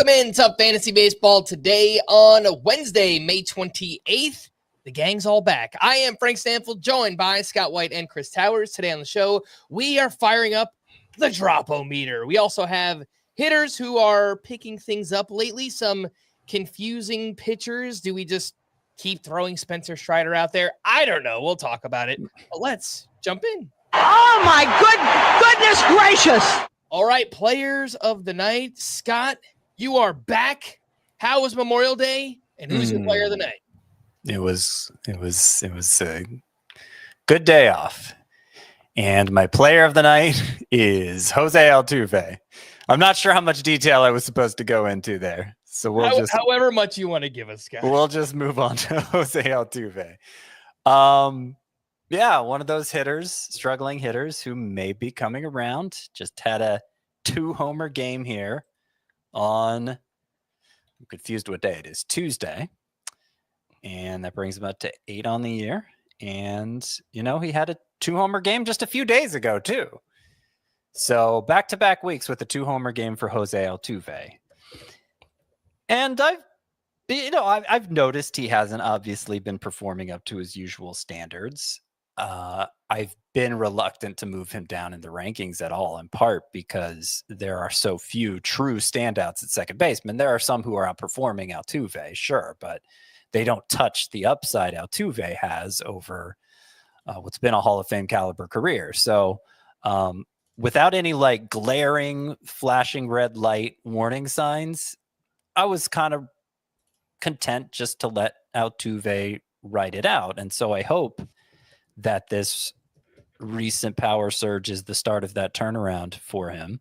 Welcome into Fantasy Baseball today on Wednesday, May 28th. The gang's all back. I am Frank Stampfl, joined by Scott White and Chris Towers. Today on the show, we are firing up the Drop-O-Meter. We also have hitters who are picking things up lately, some confusing pitchers. Do we just keep throwing Spencer Strider out there? I don't know. We'll talk about it. But let's jump in. Oh, my goodness gracious. All right, players of the night. Scott, you are back. How was Memorial Day? And who's your player of the night? It was a good day off. And my player of the night is Jose Altuve. I'm not sure how much detail I was supposed to go into there. So however much you want to give us, Scott. We'll just move on to Jose Altuve. Yeah, one of those struggling hitters who may be coming around. Just had a 2-homer game here on, I'm confused what day it is, Tuesday. And that brings him up to 8 on the year. And, he had a 2-homer game just a few days ago, too. So back-to-back weeks with a 2-homer game for Jose Altuve. And I've noticed he hasn't obviously been performing up to his usual standards. I've been reluctant to move him down in the rankings at all, in part because there are so few true standouts at second baseman. There are some who are outperforming Altuve, sure, but they don't touch the upside Altuve has over what's been a Hall of Fame caliber career. So without any glaring, flashing red light warning signs, I was kind of content just to let Altuve ride it out. And so I hope that this recent power surge is the start of that turnaround for him.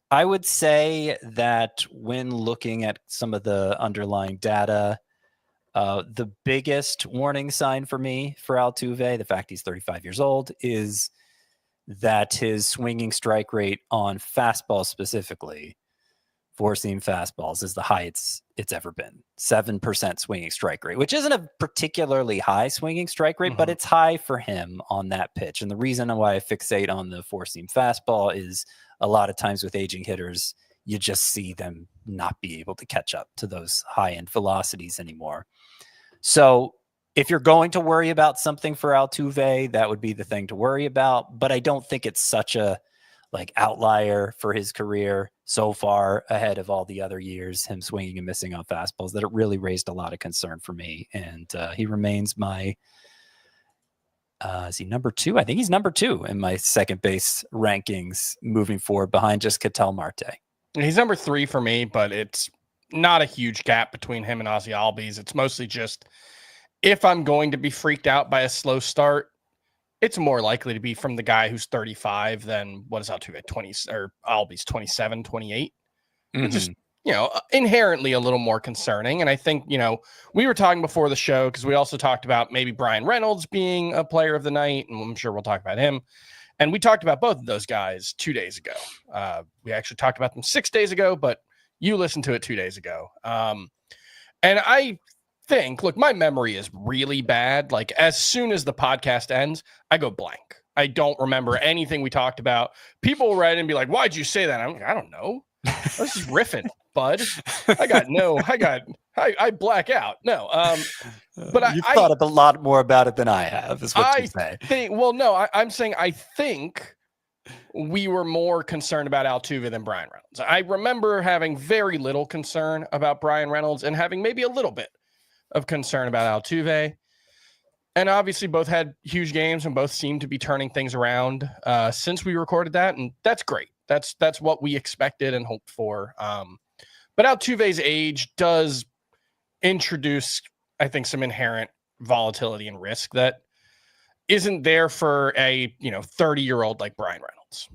I would say that when looking at some of the underlying data, the biggest warning sign for me for Altuve, the fact he's 35 years old, is that his swinging strike rate on fastballs specifically, four-seam fastballs, is the highest it's ever been. 7% swinging strike rate, which isn't a particularly high swinging strike rate, but it's high for him on that pitch. And the reason why I fixate on the four-seam fastball is a lot of times with aging hitters, you just see them not be able to catch up to those high-end velocities anymore. So if you're going to worry about something for Altuve, that would be the thing to worry about. But I don't think it's such a outlier for his career so far ahead of all the other years, him swinging and missing on fastballs, that it really raised a lot of concern for me. And he remains my, is he number 2? I think he's number 2 in my second base rankings moving forward behind just Ketel Marte. He's number 3 for me, but it's not a huge gap between him and Ozzy Albies. It's mostly just, if I'm going to be freaked out by a slow start, it's more likely to be from the guy who's 35 than what is Altuve, 20 or Albies 27, 28. It's just, inherently a little more concerning. And I think, we were talking before the show because we also talked about maybe Brian Reynolds being a player of the night, and I'm sure we'll talk about him. And we talked about both of those guys 2 days ago. We actually talked about them 6 days ago, but you listened to it 2 days ago. And I think, look, my memory is really bad. As soon as the podcast ends, I go blank. I don't remember anything we talked about. People will write and be like, why'd you say that? I'm like, I don't know. I was just riffing, bud. I black out. No. But You've thought a lot more about it than I have, is what you say. I'm saying I think we were more concerned about Altuve than Brian Reynolds. I remember having very little concern about Brian Reynolds and having maybe a little bit of concern about Altuve. And obviously both had huge games and both seemed to be turning things around since we recorded that. And that's great. That's what we expected and hoped for. But Altuve's age does introduce, I think, some inherent volatility and risk that isn't there for a 30-year-old like Brian Reynolds.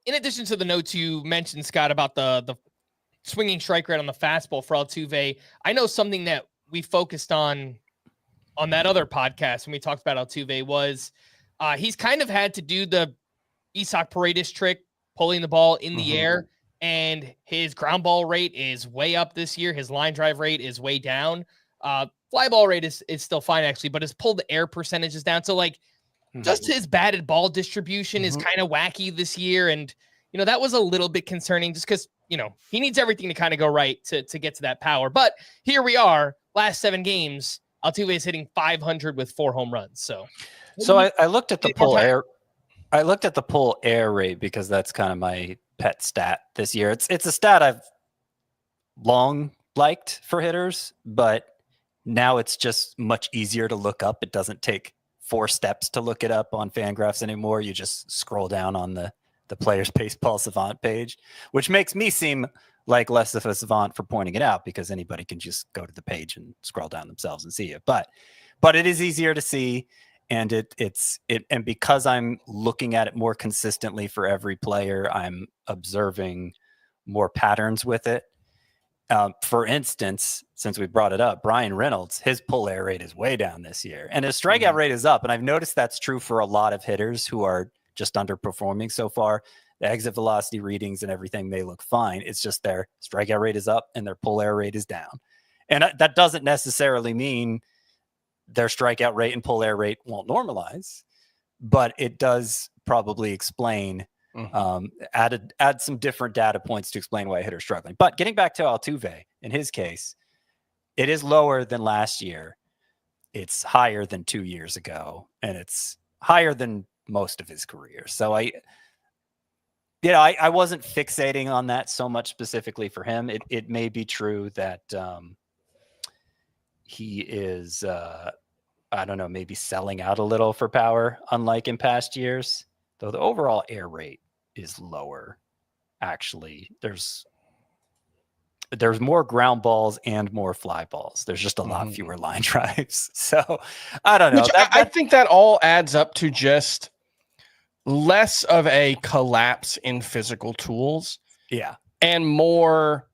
In addition to the notes you mentioned, Scott, about the swinging strike rate on the fastball for Altuve, I know something that we focused on that other podcast when we talked about Altuve was he's kind of had to do the Isaac Paredes trick, pulling the ball in the air, and his ground ball rate is way up this year. His line drive rate is way down. Fly ball rate is still fine, actually, but his pulled air percentage is down. So, just his batted ball distribution is kind of wacky this year. And, that was a little bit concerning just because, he needs everything to kind of go right to get to that power. But here we are, last 7 games, Altuve is hitting 500 with 4 home runs. So I looked at the pull air. I looked at the pull air rate because that's kind of my pet stat this year. It's a stat I've long liked for hitters, but now it's just much easier to look up. It doesn't take 4 steps to look it up on Fangraphs anymore. You just scroll down on the Players Baseball Savant page, which makes me seem like less of a savant for pointing it out because anybody can just go to the page and scroll down themselves and see it. But it is easier to see, and and because I'm looking at it more consistently for every player, I'm observing more patterns with it. For instance, since we brought it up, Brian Reynolds, his pull air rate is way down this year, and his strikeout rate is up. And I've noticed that's true for a lot of hitters who are just underperforming so far. The exit velocity readings and everything may look fine. It's just their strikeout rate is up and their pull air rate is down. And that doesn't necessarily mean their strikeout rate and pull air rate won't normalize, but it does probably explain, add some different data points to explain why a hitter's struggling. But getting back to Altuve, in his case, it is lower than last year. It's higher than 2 years ago, and it's higher than most of his career. So I wasn't fixating on that so much specifically for him. It may be true that he is, I don't know, maybe selling out a little for power, unlike in past years, though the overall air rate is lower. Actually, there's more ground balls and more fly balls. There's just a lot fewer line drives. So I don't know. I think that all adds up to just less of a collapse in physical tools. Yeah. And more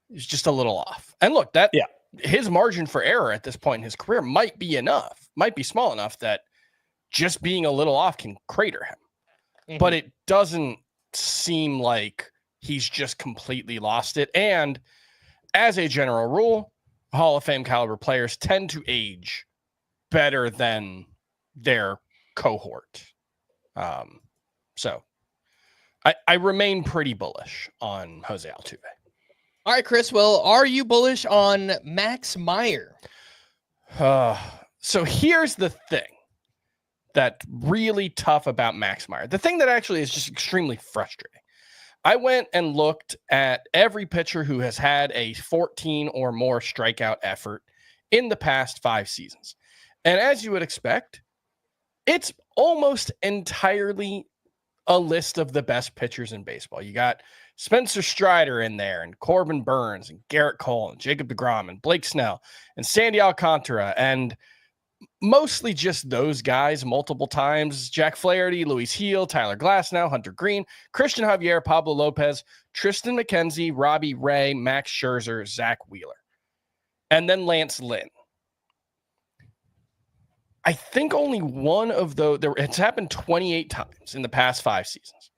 is just a little off. And look, his margin for error at this point in his career might be small enough that just being a little off can crater him. But it doesn't seem like he's just completely lost it. And as a general rule, Hall of Fame caliber players tend to age better than their cohort. So I remain pretty bullish on Jose Altuve. All right, Chris. Well, are you bullish on Max Meyer? So here's the thing that's really tough about Max Meyer. The thing that actually is just extremely frustrating. I went and looked at every pitcher who has had a 14 or more strikeout effort in the past 5 seasons. And as you would expect, it's almost entirely a list of the best pitchers in baseball. You got Spencer Strider in there, and Corbin Burns, and Garrett Cole, and Jacob deGrom, and Blake Snell, and Sandy Alcantara, and mostly just those guys multiple times. Jack Flaherty, Luis Heel, Tyler Glasnow, Hunter Green, Christian Javier, Pablo Lopez, Tristan McKenzie, Robbie Ray, Max Scherzer, Zach Wheeler, and then Lance Lynn. I think only one of those, it's happened 28 times in the past 5 seasons.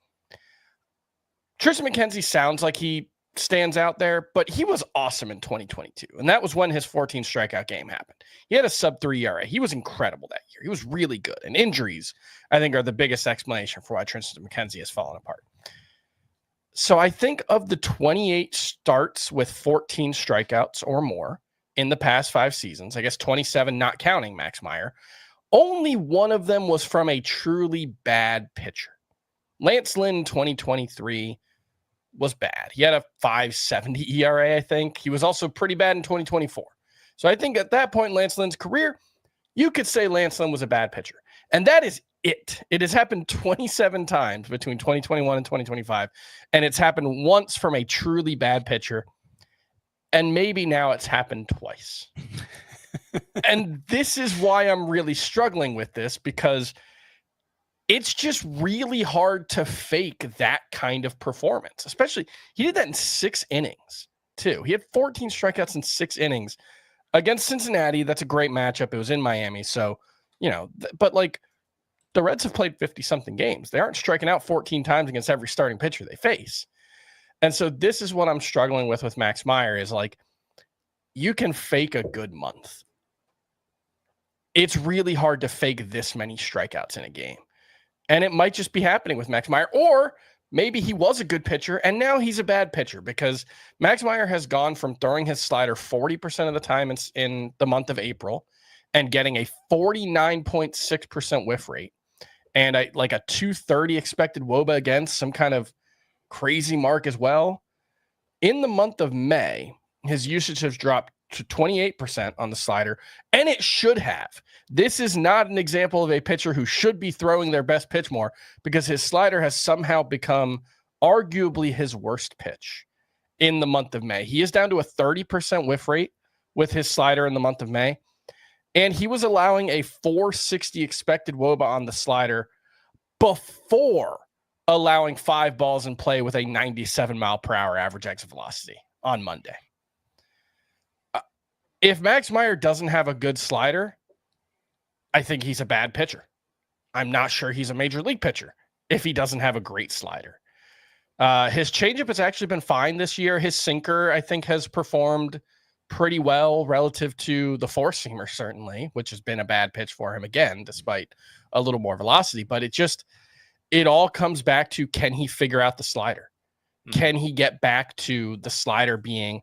Tristan McKenzie sounds like he stands out there, but he was awesome in 2022. And that was when his 14 strikeout game happened. He had a sub-3 ERA. He was incredible that year. He was really good. And injuries, I think, are the biggest explanation for why Tristan McKenzie has fallen apart. So I think of the 28 starts with 14 strikeouts or more in the past 5 seasons, I guess 27 not counting Max Meyer, only one of them was from a truly bad pitcher. Lance Lynn 2023 was bad. He had a 5.70 ERA, I think. He was also pretty bad in 2024. So I think at that point in Lance Lynn's career, you could say Lance Lynn was a bad pitcher. And that is it. It has happened 27 times between 2021 and 2025. And it's happened once from a truly bad pitcher. And maybe now it's happened twice. And this is why I'm really struggling with this, because it's just really hard to fake that kind of performance. Especially, he did that in 6 innings, too. He had 14 strikeouts in 6 innings against Cincinnati. That's a great matchup. It was in Miami. So, but like the Reds have played 50-something games. They aren't striking out 14 times against every starting pitcher they face. And so this is what I'm struggling with Max Meyer is like, you can fake a good month. It's really hard to fake this many strikeouts in a game. And it might just be happening with Max Meyer, or maybe he was a good pitcher and now he's a bad pitcher, because Max Meyer has gone from throwing his slider 40% of the time in the month of April and getting a 49.6% whiff rate and a 230 expected WOBA against, some kind of crazy mark as well. In the month of May, his usage has dropped to 28% on the slider, and it should have. This is not an example of a pitcher who should be throwing their best pitch more, because his slider has somehow become arguably his worst pitch in the month of May. He is down to a 30% whiff rate with his slider in the month of May, and he was allowing a 460 expected WOBA on the slider before allowing 5 balls in play with a 97 mile per hour average exit velocity on Monday. If Max Meyer doesn't have a good slider, I think he's a bad pitcher. I'm not sure he's a major league pitcher if he doesn't have a great slider. His changeup has actually been fine this year. His sinker, I think, has performed pretty well relative to the four-seamer, certainly, which has been a bad pitch for him again, despite a little more velocity. But it all comes back to, can he figure out the slider? Can he get back to the slider being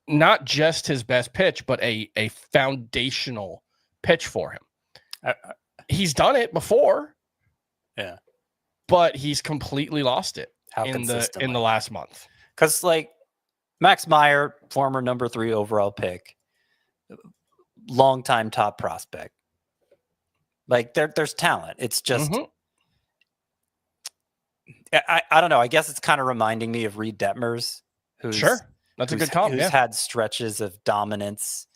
not just his best pitch, but a foundational pitch for him? He's done it before. Yeah. But he's completely lost it in the last month. Because Max Meyer, former number 3 overall pick, longtime top prospect. There's talent. It's just I don't know. I guess it's kind of reminding me of Reed Detmers, who's That's a good comp. Who's had stretches of dominance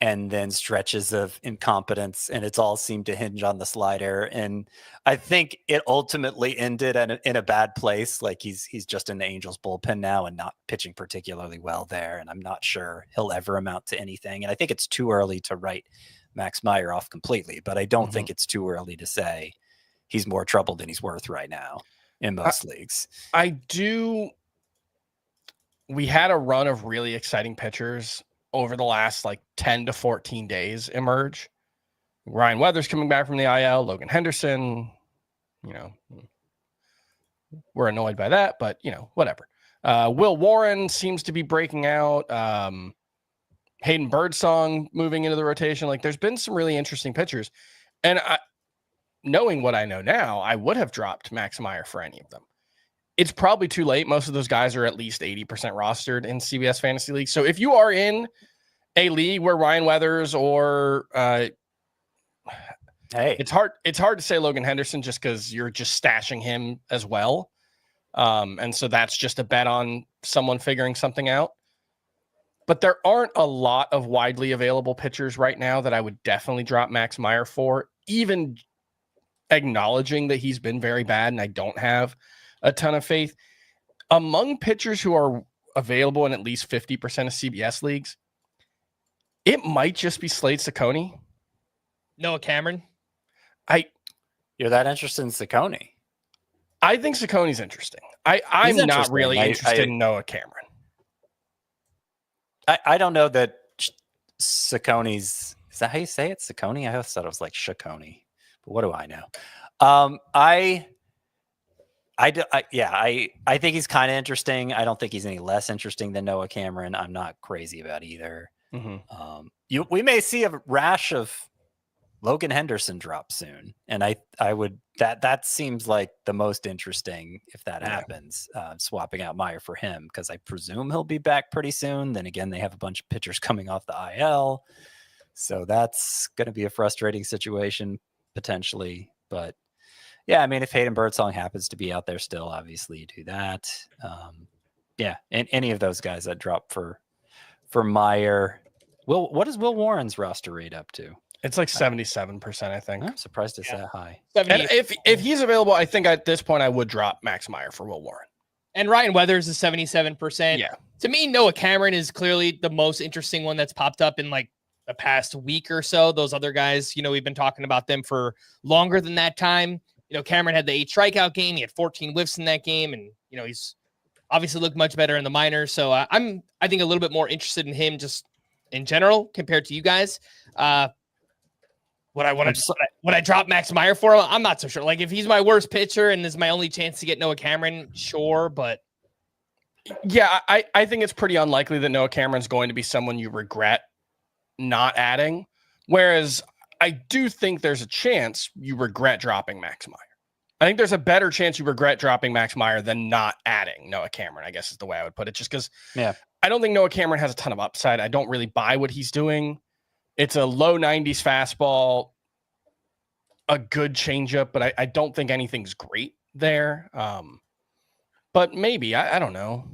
and then stretches of incompetence, and it's all seemed to hinge on the slider. And I think it ultimately ended in a bad place. He's just in the Angels bullpen now and not pitching particularly well there. And I'm not sure he'll ever amount to anything. And I think it's too early to write Max Meyer off completely, but I don't think it's too early to say he's more trouble than he's worth right now in most leagues. We had a run of really exciting pitchers over the last 10 to 14 days emerge. Ryan Weathers coming back from the IL, Logan Henderson, we're annoyed by that, but whatever. Will Warren seems to be breaking out. Hayden Birdsong moving into the rotation. There's been some really interesting pitchers, and knowing what I know now, I would have dropped Max Meyer for any of them. It's probably too late. Most of those guys are at least 80% rostered in CBS Fantasy League. So if you are in a league where Ryan Weathers or it's hard to say Logan Henderson just because you're just stashing him as well. And so that's just a bet on someone figuring something out. But there aren't a lot of widely available pitchers right now that I would definitely drop Max Meyer for, even acknowledging that he's been very bad and I don't have a ton of faith. Among pitchers who are available in at least 50% of CBS leagues, it might just be Slade Ciccone. Noah Cameron. You're that interested in Ciccone? I think Ciccone's interesting. I'm not really interested in Noah Cameron. I don't know that Ciccone's, is that how you say it? Ciccone? I always thought it was like Ciccone, but what do I know? I think he's kind of interesting. I don't think he's any less interesting than Noah Cameron. I'm not crazy about either. We may see a rash of Logan Henderson drop soon, and I would that seems like the most interesting if that happens. Swapping out Meyer for him, because I presume he'll be back pretty soon. Then again, they have a bunch of pitchers coming off the IL, so that's going to be a frustrating situation potentially. But yeah, I mean, if Hayden Birdsong happens to be out there still, obviously you do that. And any of those guys that drop for Meyer. What is Will Warren's roster rate up to? It's 77%, I think. I'm surprised it's that high. And if he's available, I think at this point I would drop Max Meyer for Will Warren. And Ryan Weathers is 77%. Yeah. To me, Noah Cameron is clearly the most interesting one that's popped up in the past week or so. Those other guys, we've been talking about them for longer than that time. Cameron had the 8 strikeout game. He had 14 whiffs in that game. And, he's obviously looked much better in the minors. So I think a little bit more interested in him just in general compared to you guys. Would I drop Max Meyer for him? I'm not so sure. Like if he's my worst pitcher and this is my only chance to get Noah Cameron, sure, but yeah, I think it's pretty unlikely that Noah Cameron's going to be someone you regret not adding. Whereas I do think there's a chance you regret dropping Max Meyer. I think there's a better chance you regret dropping Max Meyer than not adding Noah Cameron, I guess is the way I would put it. Just because I don't think Noah Cameron has a ton of upside. I don't really buy what he's doing. It's a low 90s fastball, a good changeup, but I don't think anything's great there. But maybe, I don't know.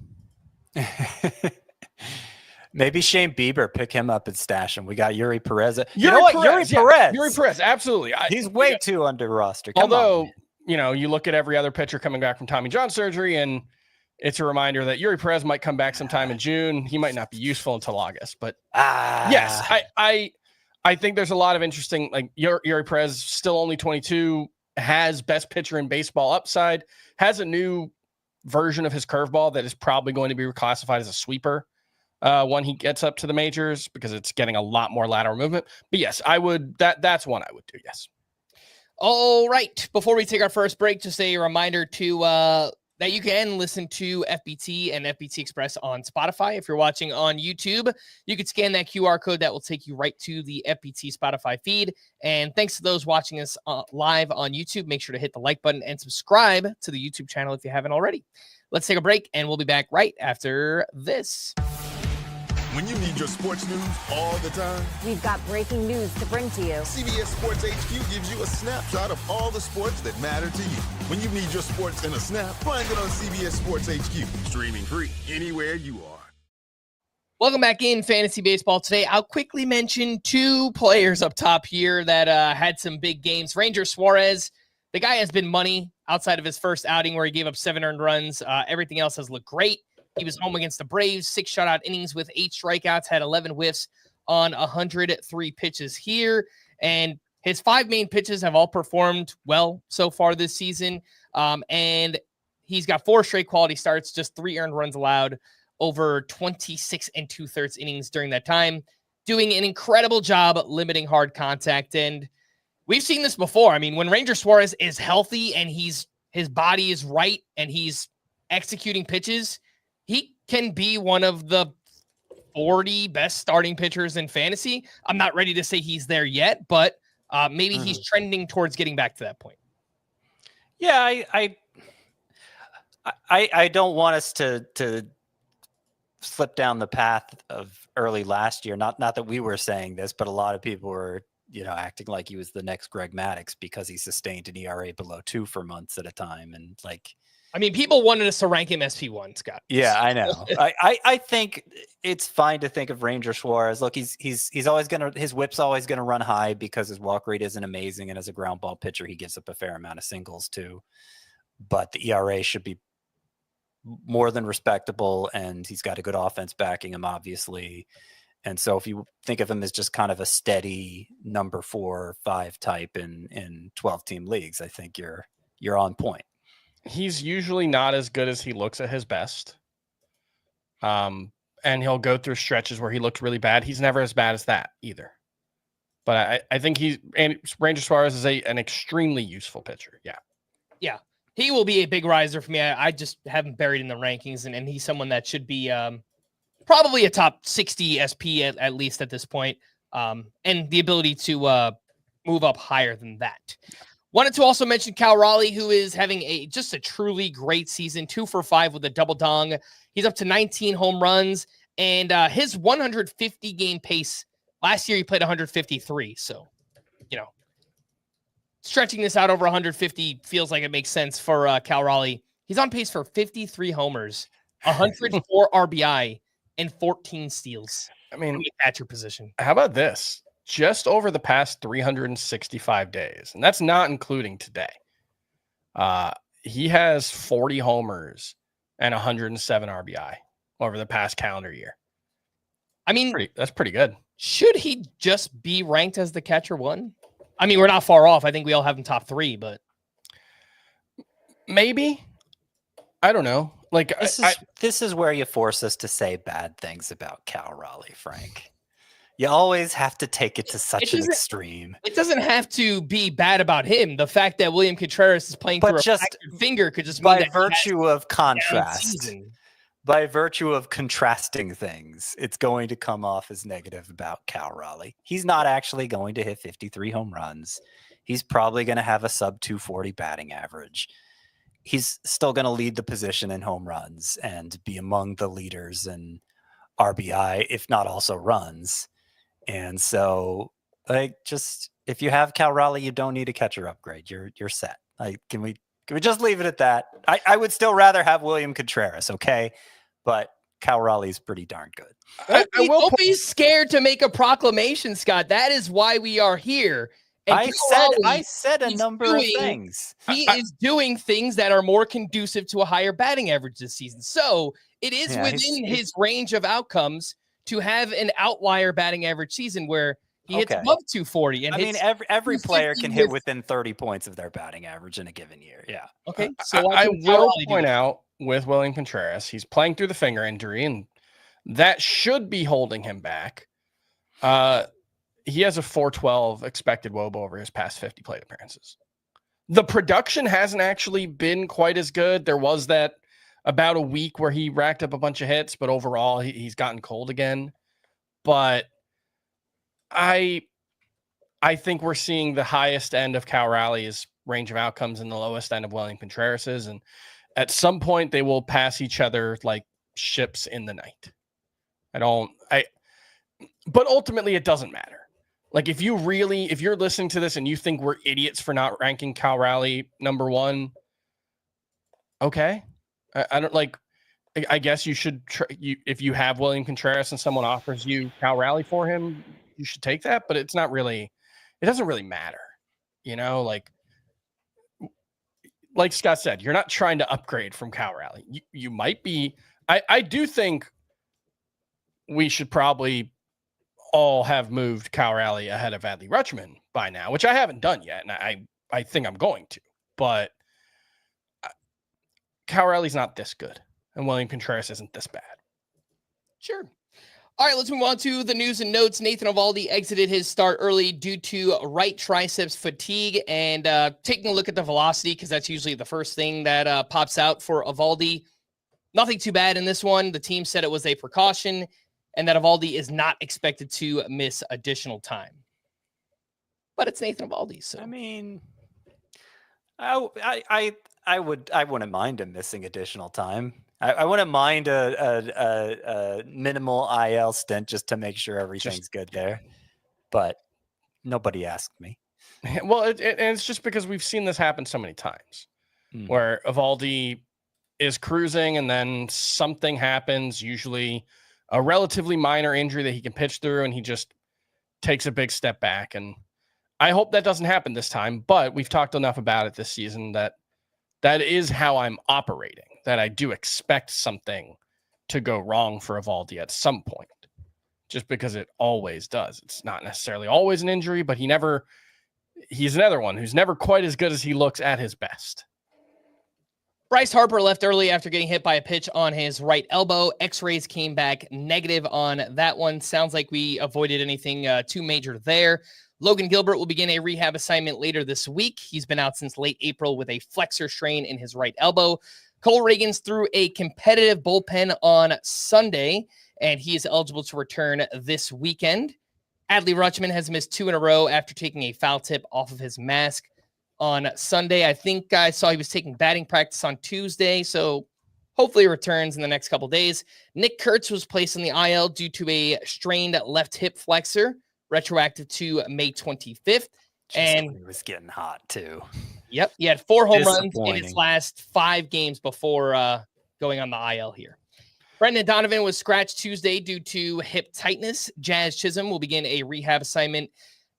Maybe Shane Bieber, pick him up and stash him. We got Yuri Perez. Yuri Perez, absolutely. He's way too under roster. Although, you look at every other pitcher coming back from Tommy John surgery, and it's a reminder that Yuri Perez might come back sometime in June. He might not be useful until August. But yes, I think there's a lot of interesting, like Yuri Perez, still only 22, has best pitcher in baseball upside, has a new version of his curveball that is probably going to be reclassified as a sweeper when he gets up to the majors because it's getting a lot more lateral movement. But yes, that's one I would do. Yes. All right. Before we take our first break, just a reminder to that you can listen to FBT and FBT Express on Spotify. If you're watching on YouTube, you can scan that QR code that will take you right to the FBT Spotify feed. And thanks to those watching us live on YouTube, make sure to hit the like button and subscribe to the YouTube channel if you haven't already. Let's take a break, and we'll be back right after this. When you need your sports news all the time, we've got breaking news to bring to you. CBS Sports HQ gives you a snapshot of all the sports that matter to you. When you need your sports in a snap, find it on CBS Sports HQ. Streaming free anywhere you are. Welcome back in Fantasy Baseball today. I'll quickly mention two players up top here that had some big games. Ranger Suarez, the guy has been money outside of his first outing where he gave up 7 earned runs. Everything else has looked great. He was home against the Braves, 6 shutout innings with 8 strikeouts, had 11 whiffs on 103 pitches here. And his 5 main pitches have all performed well so far this season. And he's got 4 straight quality starts, just 3 earned runs allowed over 26 2/3 innings during that time, doing an incredible job limiting hard contact. And we've seen this before. I mean, when Ranger Suarez is healthy and his body is right and he's executing pitches, he can be one of the 40 best starting pitchers in fantasy. I'm not ready to say he's there yet, but maybe he's trending towards getting back to that point. Yeah, I don't want us to slip down the path of early last year. Not that we were saying this, but a lot of people were, acting like he was the next Greg Maddux because he sustained an ERA below 2 for months at a time. And people wanted us to rank him SP1, Scott. Yeah, I know. I think it's fine to think of Ranger Suarez. Look, he's always his whip's always gonna run high because his walk rate isn't amazing, and as a ground ball pitcher, he gives up a fair amount of singles too. But the ERA should be more than respectable, and he's got a good offense backing him, obviously. And so if you think of him as just kind of a steady number 4 or 5 type in 12-team leagues, I think you're on point. He's usually not as good as he looks at his best. And he'll go through stretches where he looks really bad. He's never as bad as that either. But I think Ranger Suarez is an extremely useful pitcher. Yeah. Yeah. He will be a big riser for me. I just haven't buried in the rankings, and he's someone that should be probably a top 60 SP at least at this point. And the ability to move up higher than that. Wanted to also mention Cal Raleigh, who is having just a truly great season, 2 for 5 with a double dong. He's up to 19 home runs, and his 150 game pace last year, he played 153. So, stretching this out over 150 feels like it makes sense for Cal Raleigh. He's on pace for 53 homers, 104 RBI, and 14 steals. I mean, at your position. How about this? Just over the past 365 days, and that's not including today, he has 40 homers and 107 RBI over the past calendar year. I mean, that's pretty good. Should he just be ranked as the catcher 1? I mean, we're not far off. I think we all have him top 3, but maybe. I don't know. This is where you force us to say bad things about Cal Raleigh, Frank. You always have to take it to such an doesn't- extreme. It doesn't have to be bad about him. The fact that William Contreras is playing But through a just fractured finger could just mean By that virtue of he has a down contrast, season. by virtue of contrasting things, it's going to come off as negative about Cal Raleigh. He's not actually going to hit 53 home runs. He's probably going to have a sub 240 batting average. He's still going to lead the position in home runs and be among the leaders in RBI, if not also runs. And so, just if you have Cal Raleigh, you don't need a catcher upgrade. You're set. Can we just leave it at that? I would still rather have William Contreras, okay? But Cal Raleigh's pretty darn good. Don't be scared to make a proclamation, Scott. That is why we are here. And I said a number of things. He is doing things that are more conducive to a higher batting average this season. So it is within his range of outcomes to have an outlier batting averge season where he hits above 240. And every player can hit within 30 points of their batting averge in a given year. Yeah. Okay. So I will point out with William Contreras, he's playing through the finger injury, and that should be holding him back. He has a 412 expected WOBA over his past 50 plate appearances. The production hasn't actually been quite as good. There was that about a week where he racked up a bunch of hits, but overall he's gotten cold again. But I think we're seeing the highest end of Cal Raleigh's range of outcomes and the lowest end of William Contreras's. And at some point they will pass each other like ships in the night. But ultimately it doesn't matter. Like if you're listening to this and you think we're idiots for not ranking Cal Raleigh number one, okay. I don't like, I guess you should, if you have William Contreras and someone offers you Cal Raleigh for him, you should take that, but it doesn't really matter. Like Scott said, you're not trying to upgrade from Cal Raleigh. You might be, I do think we should probably all have moved Cal Raleigh ahead of Adley Rutschman by now, which I haven't done yet. And I think I'm going to, but Cal Raleigh's not this good and William Contreras isn't this bad. Sure. All right, let's move on to the news and notes. Nathan Eovaldi exited his start early due to right triceps fatigue, and taking a look at the velocity, because that's usually the first thing that pops out for Eovaldi. Nothing too bad in this one. The team said it was a precaution and that Eovaldi is not expected to miss additional time. But it's Nathan Eovaldi, so. I mean, I wouldn't mind him missing additional time. I wouldn't mind a minimal IL stint just to make sure everything's good there. But nobody asked me. Well, it's just because we've seen this happen so many times where Eovaldi is cruising and then something happens, usually a relatively minor injury that he can pitch through, and he just takes a big step back. And I hope that doesn't happen this time, but we've talked enough about it this season that is how I'm operating, that I do expect something to go wrong for Eovaldi at some point, just because it always does. It's not necessarily always an injury, but he's another one who's never quite as good as he looks at his best. Bryce Harper left early after getting hit by a pitch on his right elbow. X-rays came back negative on that one. Sounds like we avoided anything too major there. Logan Gilbert will begin a rehab assignment later this week. He's been out since late April with a flexor strain in his right elbow. Cole Reagans threw a competitive bullpen on Sunday, and he is eligible to return this weekend. Adley Rutschman has missed 2 in a row after taking a foul tip off of his mask on Sunday. I think I saw he was taking batting practice on Tuesday, so hopefully he returns in the next couple days. Nick Kurtz was placed on the IL due to a strained left hip flexor, retroactive to May 25th. And he was getting hot too. Yep, he had 4 home runs in his last 5 games before going on the IL here. Brendan Donovan was scratched Tuesday due to hip tightness. Jazz Chisholm will begin a rehab assignment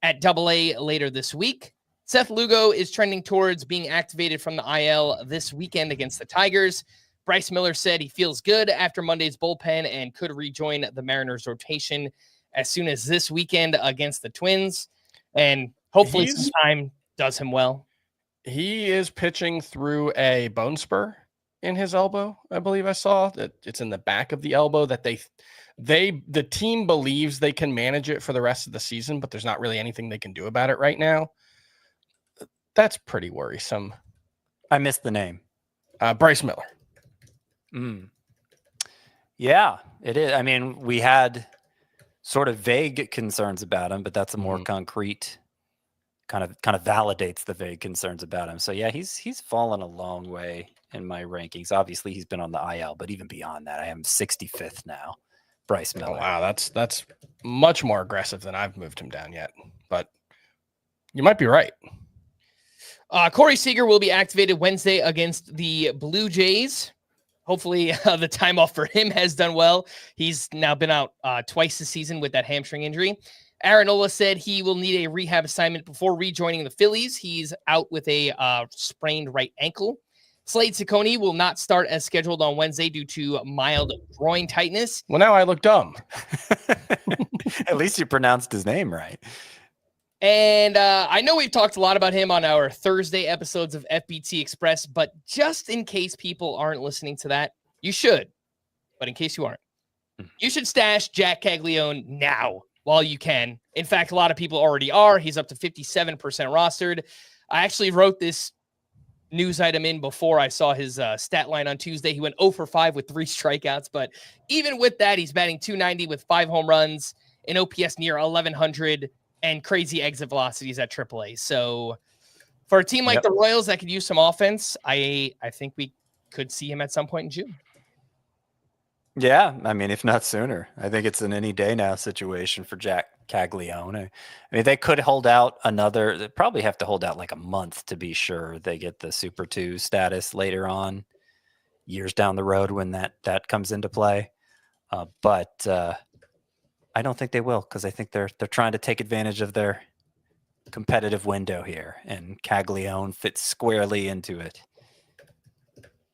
at AA later this week. Seth Lugo is trending towards being activated from the IL this weekend against the Tigers. Bryce Miller said he feels good after Monday's bullpen and could rejoin the Mariners rotation as soon as this weekend against the Twins. And hopefully some time does him well. He is pitching through a bone spur in his elbow. I believe I saw that it's in the back of the elbow that the team believes they can manage it for the rest of the season, but there's not really anything they can do about it right now. That's pretty worrisome. I missed the name. Bryce Miller. Yeah, it is. I mean, we had sort of vague concerns about him, but that's a more concrete kind of validates the vague concerns about him. So yeah, he's fallen a long way in my rankings. Obviously, he's been on the IL, but even beyond that, I am 65th now. Bryce Miller. Oh, wow, that's much more aggressive than I've moved him down yet. But you might be right. Corey Seager will be activated Wednesday against the Blue Jays. Hopefully, the time off for him has done well. He's now been out twice this season with that hamstring injury. Aaron Nola said he will need a rehab assignment before rejoining the Phillies. He's out with a sprained right ankle. Slade Ciccone will not start as scheduled on Wednesday due to mild groin tightness. Well, now I look dumb. At least you pronounced his name right. And I know we've talked a lot about him on our Thursday episodes of FBT Express, but just in case people aren't listening to that, you should. But in case you aren't, you should stash Jack Caglione now while you can. In fact, a lot of people already are. He's up to 57% rostered. I actually wrote this news item in before I saw his stat line on Tuesday. He went 0 for 5 with 3 strikeouts, but even with that, he's batting .290 with 5 home runs, an OPS near 1,100, and crazy exit velocities at AAA. So for a team like the Royals that could use some offense, I think we could see him at some point in June. Yeah, I mean, if not sooner. I think it's an any day now situation for Jack Caglione. I mean, they could hold out they probably have to hold out like a month to be sure they get the Super 2 status later on, years down the road when that comes into play. But I don't think they will, because I think they're trying to take advantage of their competitive window here, and Caglione fits squarely into it.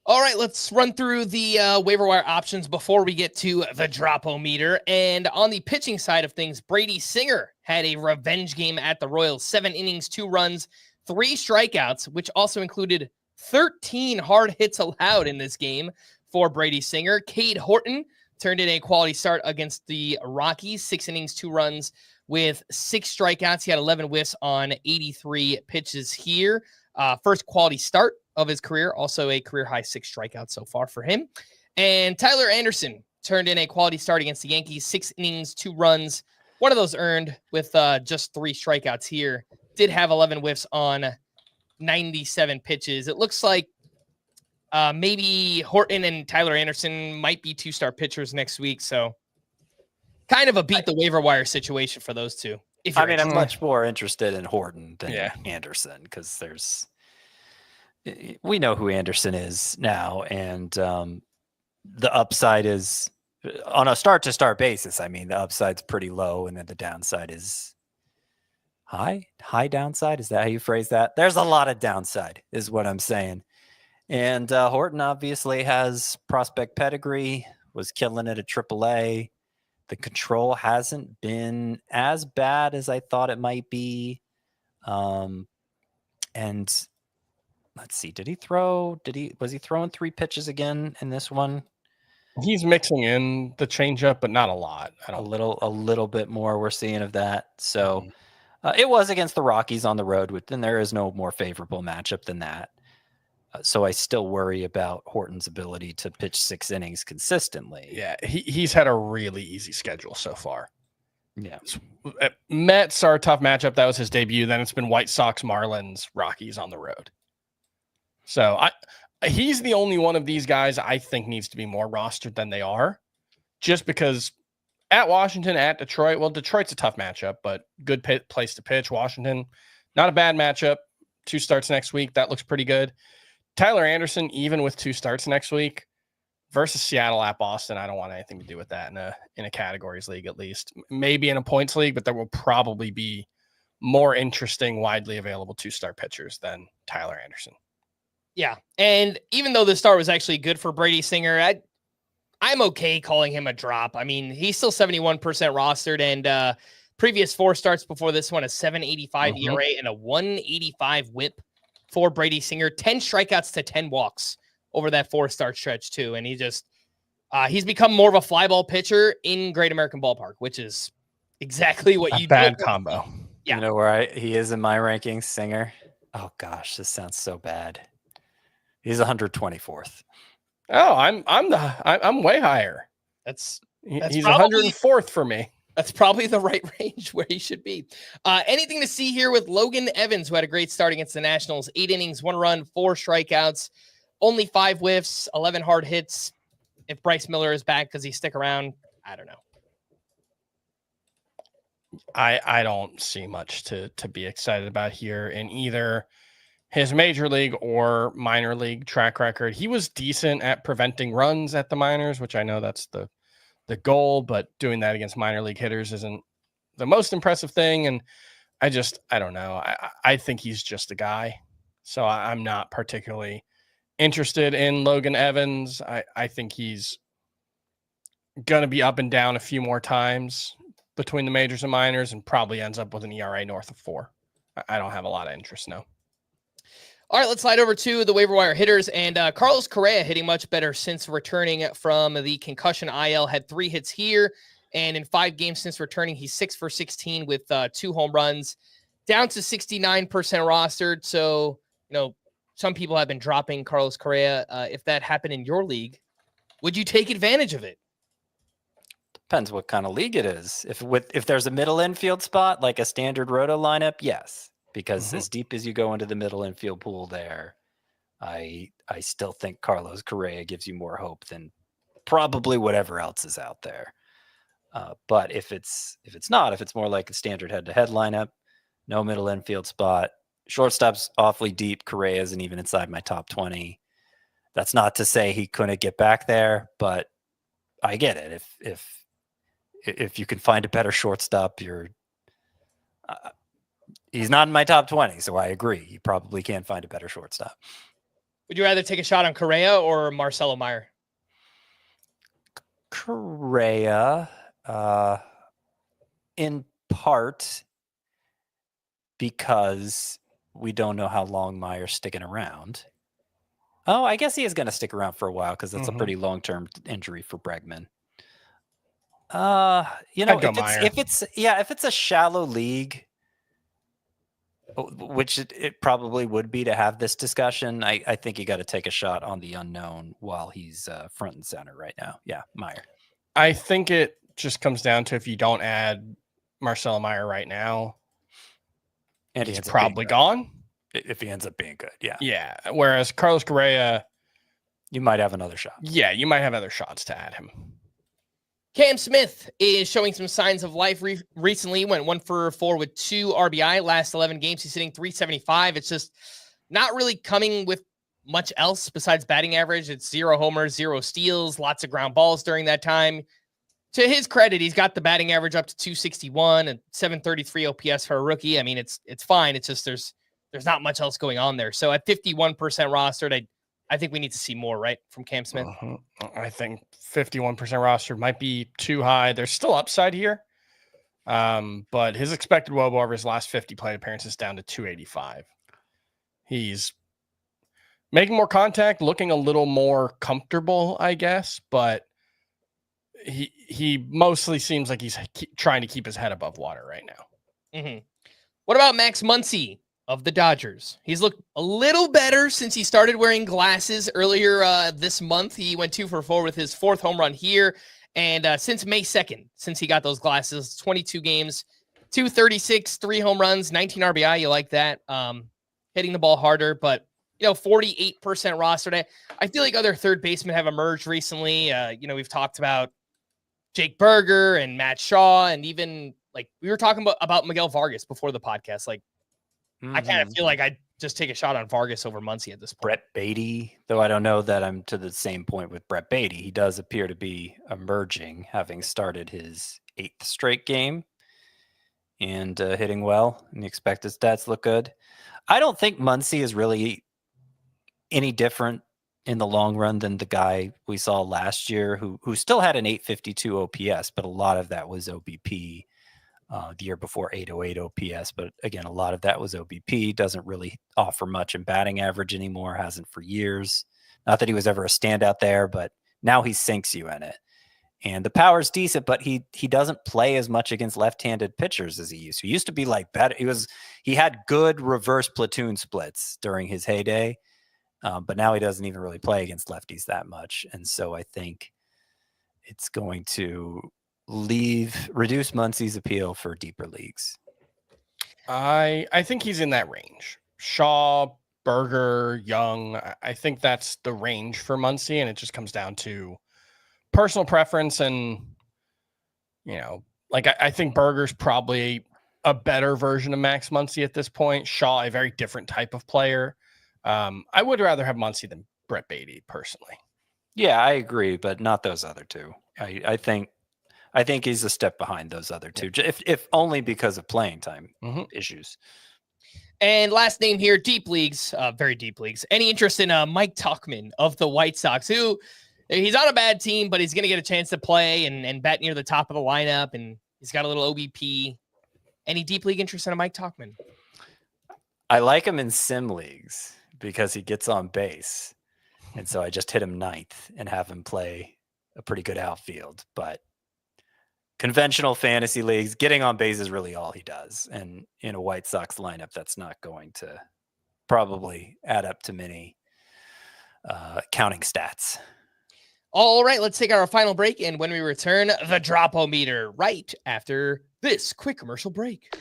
All right, let's run through the waiver wire options before we get to the drop-o-meter. And on the pitching side of things, Brady Singer had a revenge game at the Royals. 7 innings, 2 runs, 3 strikeouts, which also included 13 hard hits allowed in this game for Brady Singer. Cade Horton turned in a quality start against the Rockies. 6 innings, 2 runs with 6 strikeouts. He had 11 whiffs on 83 pitches here. First quality start of his career, also a career-high 6 strikeouts so far for him. And Tyler Anderson turned in a quality start against the Yankees. 6 innings, 2 runs, one of those earned with just 3 strikeouts here. Did have 11 whiffs on 97 pitches. It looks like maybe Horton and Tyler Anderson might be 2-star pitchers next week, so kind of a beat the waiver wire situation for those two. I'm much more interested in Horton than Anderson, because we know who Anderson is now, and the upside is on a start-to-start basis. I mean, the upside's pretty low, and then the downside is high downside. Is that how you phrase that? There's a lot of downside, is what I'm saying. And Horton obviously has prospect pedigree, was killing it at AAA. The control hasn't been as bad as I thought it might be. And let's see, was he throwing 3 pitches again in this one? He's mixing in the changeup, but not a lot. A little bit more we're seeing of that. So it was against the Rockies on the road, and there is no more favorable matchup than that. So I still worry about Horton's ability to pitch 6 innings consistently. Yeah, he's had a really easy schedule so far. Yeah. Mets are a tough matchup. That was his debut. Then it's been White Sox, Marlins, Rockies on the road. So he's the only one of these guys I think needs to be more rostered than they are, just because at Washington, at Detroit, well, Detroit's a tough matchup, but good place to pitch. Washington, not a bad matchup. 2 starts next week. That looks pretty good. Tyler Anderson, even with 2 starts next week versus Seattle at Boston, I don't want anything to do with that in a categories league, at least. Maybe in a points league, but there will probably be more interesting, widely available 2-star pitchers than Tyler Anderson. Yeah, and even though the start was actually good for Brady Singer, I'm okay calling him a drop. I mean, he's still 71% rostered, and previous 4 starts before this one, a 7.85 ERA and a 1.85 WHIP for Brady Singer. 10 strikeouts to 10 walks over that 4-start stretch too. And he's become more of a fly ball pitcher in Great American Ballpark, which is exactly what you bad don't want. combo. Yeah. You know where he is in my rankings, Singer? Oh gosh, this sounds so bad. He's 124th. Oh, I'm way higher. That's He's probably 104th for me. That's probably the right range where he should be. Anything to see here with Logan Evans, who had a great start against the Nationals? 8 innings, 1 run, 4 strikeouts, only 5 whiffs, 11 hard hits. If Bryce Miller is back, does he stick around? I don't know. I don't see much to be excited about here in either his major league or minor league track record. He was decent at preventing runs at the minors, which I know that's the goal, but doing that against minor league hitters isn't the most impressive thing. And I don't know. I think he's just a guy. So I'm not particularly interested in Logan Evans. I think he's going to be up and down a few more times between the majors and minors and probably ends up with an ERA north of 4. I don't have a lot of interest now. All right, let's slide over to the waiver wire hitters. And Carlos Correa hitting much better since returning from the concussion IL. Had 3 hits here. And in 5 games since returning, he's 6 for 16 with 2 home runs. Down to 69% rostered. So, some people have been dropping Carlos Correa. If that happened in your league, would you take advantage of it? Depends what kind of league it is. If there's a middle infield spot, like a standard roto lineup, yes. Because as deep as you go into the middle infield pool there, I still think Carlos Correa gives you more hope than probably whatever else is out there. But if it's more like a standard head-to-head lineup, no middle infield spot, shortstop's awfully deep. Correa isn't even inside my top 20. That's not to say he couldn't get back there, but I get it. If you can find a better shortstop, he's not in my top 20, so I agree. You probably can find a better shortstop. Would you rather take a shot on Correa or Marcelo Meyer? Correa, in part because we don't know how long Meyer's sticking around. Oh, I guess he is going to stick around for a while because that's a pretty long-term injury for Bregman. If it's a shallow league, which it probably would be to have this discussion, I think you got to take a shot on the unknown while he's front and center right now. Yeah, Meyer. I think it just comes down to if you don't add Marcelo Meyer right now, and he's probably gone. If he ends up being good, yeah. Yeah, whereas Carlos Correa, you might have another shot. Yeah, you might have other shots to add him. Cam Smith is showing some signs of life recently. Went 1 for 4 with 2 RBI. Last 11 games, he's hitting .375. It's just not really coming with much else besides batting average. It's 0 homers, 0 steals, lots of ground balls during that time. To his credit, he's got the batting average up to .261 and .733 OPS for a rookie. I mean, it's fine. It's just there's not much else going on there. So at 51% rostered, I think we need to see more, right, from Cam Smith? I think 51% rostered might be too high. There's still upside here, but his expected WOBA over his last 50 plate appearances down to 285. He's making more contact, looking a little more comfortable, I guess, but he mostly seems like he's trying to keep his head above water right now. What about Max Muncy of the Dodgers? He's looked a little better since he started wearing glasses earlier this month. He went 2 for 4 with his 4th home run here. And since May 2nd, since he got those glasses, 22 games, 236, 3 home runs, 19 RBI. You like that? Hitting the ball harder, but 48% rostered. I feel like other third basemen have emerged recently. We've talked about Jake Berger and Matt Shaw, and even like we were talking about Miguel Vargas before the podcast. Like, I kind of feel like I'd just take a shot on Vargas over Muncy at this point. Brett Beatty, though I don't know that I'm to the same point with Brett Beatty. He does appear to be emerging, having started his 8th straight game and hitting well, and the expected stats look good. I don't think Muncy is really any different in the long run than the guy we saw last year who still had an 852 OPS, but a lot of that was OBP. The year before 808 OPS, but again, a lot of that was OBP. Doesn't really offer much in batting average anymore, hasn't for years. Not that he was ever a standout there, but now he sinks you in it. And the power's decent, but he doesn't play as much against left-handed pitchers as he used to. He used to be like better. He had good reverse platoon splits during his heyday, but now he doesn't even really play against lefties that much. And so I think it's going to reduce Muncy's appeal for deeper leagues. I think he's in that range. Shaw, Berger, Young. I think that's the range for Muncy, and it just comes down to personal preference. And, I think Berger's probably a better version of Max Muncy at this point. Shaw, a very different type of player. I would rather have Muncy than Brett Beatty personally. Yeah, I agree, but not those other two. I think he's a step behind those other two, if only because of playing time issues. And last name here, deep leagues, very deep leagues. Any interest in Mike Tauchman of the White Sox, who he's on a bad team, but he's going to get a chance to play and bat near the top of the lineup, and he's got a little OBP. Any deep league interest in a Mike Tauchman? I like him in sim leagues because he gets on base. And so I just hit him 9th and have him play a pretty good outfield. But conventional fantasy leagues, getting on base is really all he does. And in a White Sox lineup, that's not going to probably add up to many counting stats. All right, let's take our final break. And when we return, the Drop-O-Meter right after this quick commercial break.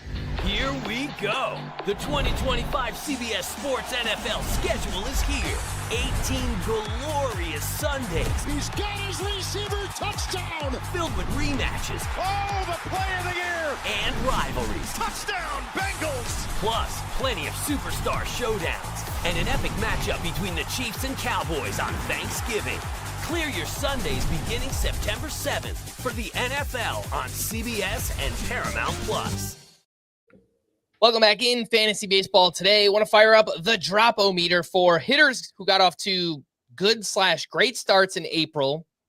Here we go. The 2025 CBS Sports NFL schedule is here. 18 glorious Sundays. He's got his receiver touchdown. Filled with rematches. Oh, the play of the year. And rivalries. Touchdown, Bengals. Plus, plenty of superstar showdowns. And an epic matchup between the Chiefs and Cowboys on Thanksgiving. Clear your Sundays beginning September 7th for the NFL on CBS and Paramount Plus. Welcome back in Fantasy Baseball today. Want to fire up the Drop-O-Meter for hitters who got off to good/great starts in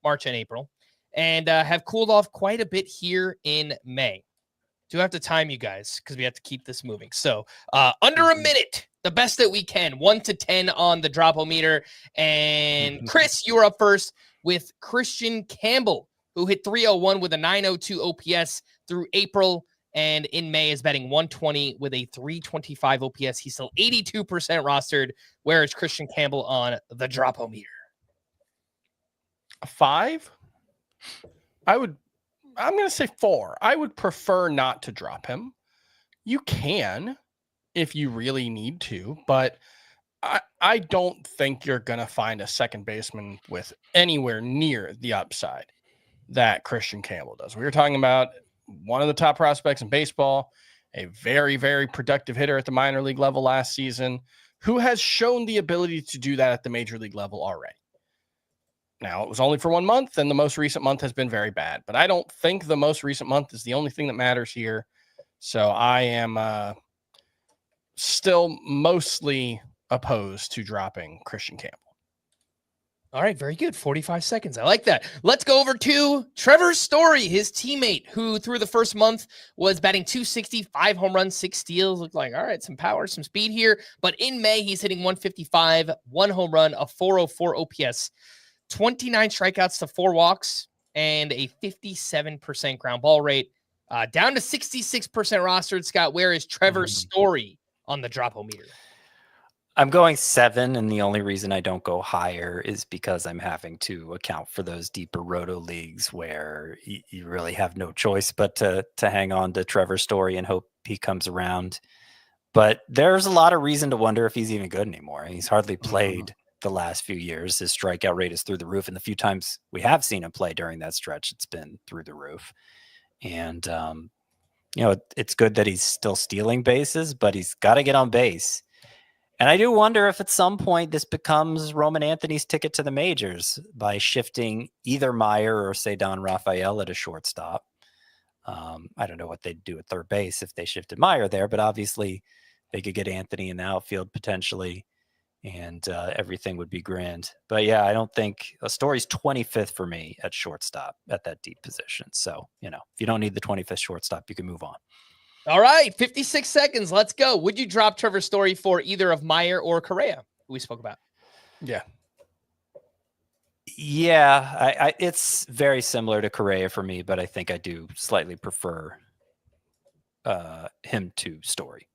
March and April, and have cooled off quite a bit here in May. Do have to time you guys because we have to keep this moving. So under a minute, the best that we can, 1 to 10 on the Drop-O-Meter. And Chris, you were up first with Christian Campbell, who hit 301 with a 902 OPS through April. And in May is batting 120 with a 325 OPS. He's still 82% rostered. Where is Christian Campbell on the Drop-O-Meter? A 5? I'm going to say 4. I would prefer not to drop him. You can if you really need to, but I don't think you're going to find a second baseman with anywhere near the upside that Christian Campbell does. We were talking about one of the top prospects in baseball, a very, very productive hitter at the minor league level last season, who has shown the ability to do that at the major league level already. Now, it was only for 1 month, and the most recent month has been very bad, but I don't think the most recent month is the only thing that matters here. So I am still mostly opposed to dropping Christian Campbell. All right, very good. 45 seconds. I like that. Let's go over to Trevor Story, his teammate, who through the first month was batting 260, 5 home runs, 6 steals. Looked like, all right, some power, some speed here. But in May, he's hitting 155, 1 home run, a 404 OPS, 29 strikeouts to 4 walks, and a 57% ground ball rate. Down to 66% rostered. Scott, where is Trevor Story on the Drop-O-Meter? I'm going 7, and the only reason I don't go higher is because I'm having to account for those deeper roto leagues where you really have no choice but to hang on to Trevor Story and hope he comes around. But there's a lot of reason to wonder if he's even good anymore. He's hardly played the last few years. His strikeout rate is through the roof, and the few times we have seen him play during that stretch, it's been through the roof. And, it's good that he's still stealing bases, but he's got to get on base. And I do wonder if at some point this becomes Roman Anthony's ticket to the majors by shifting either Meyer or say Don Rafael at a shortstop. I don't know what they'd do at third base if they shifted Meyer there, but obviously they could get Anthony in the outfield potentially, and everything would be grand. But yeah, I don't think a Story's 25th for me at shortstop at that deep position. So, if you don't need the 25th shortstop, you can move on. All right, 56 seconds. Let's go. Would you drop Trevor Story for either of Meyer or Correa, who we spoke about? Yeah. Yeah, it's very similar to Correa for me, but I think I do slightly prefer him to Story.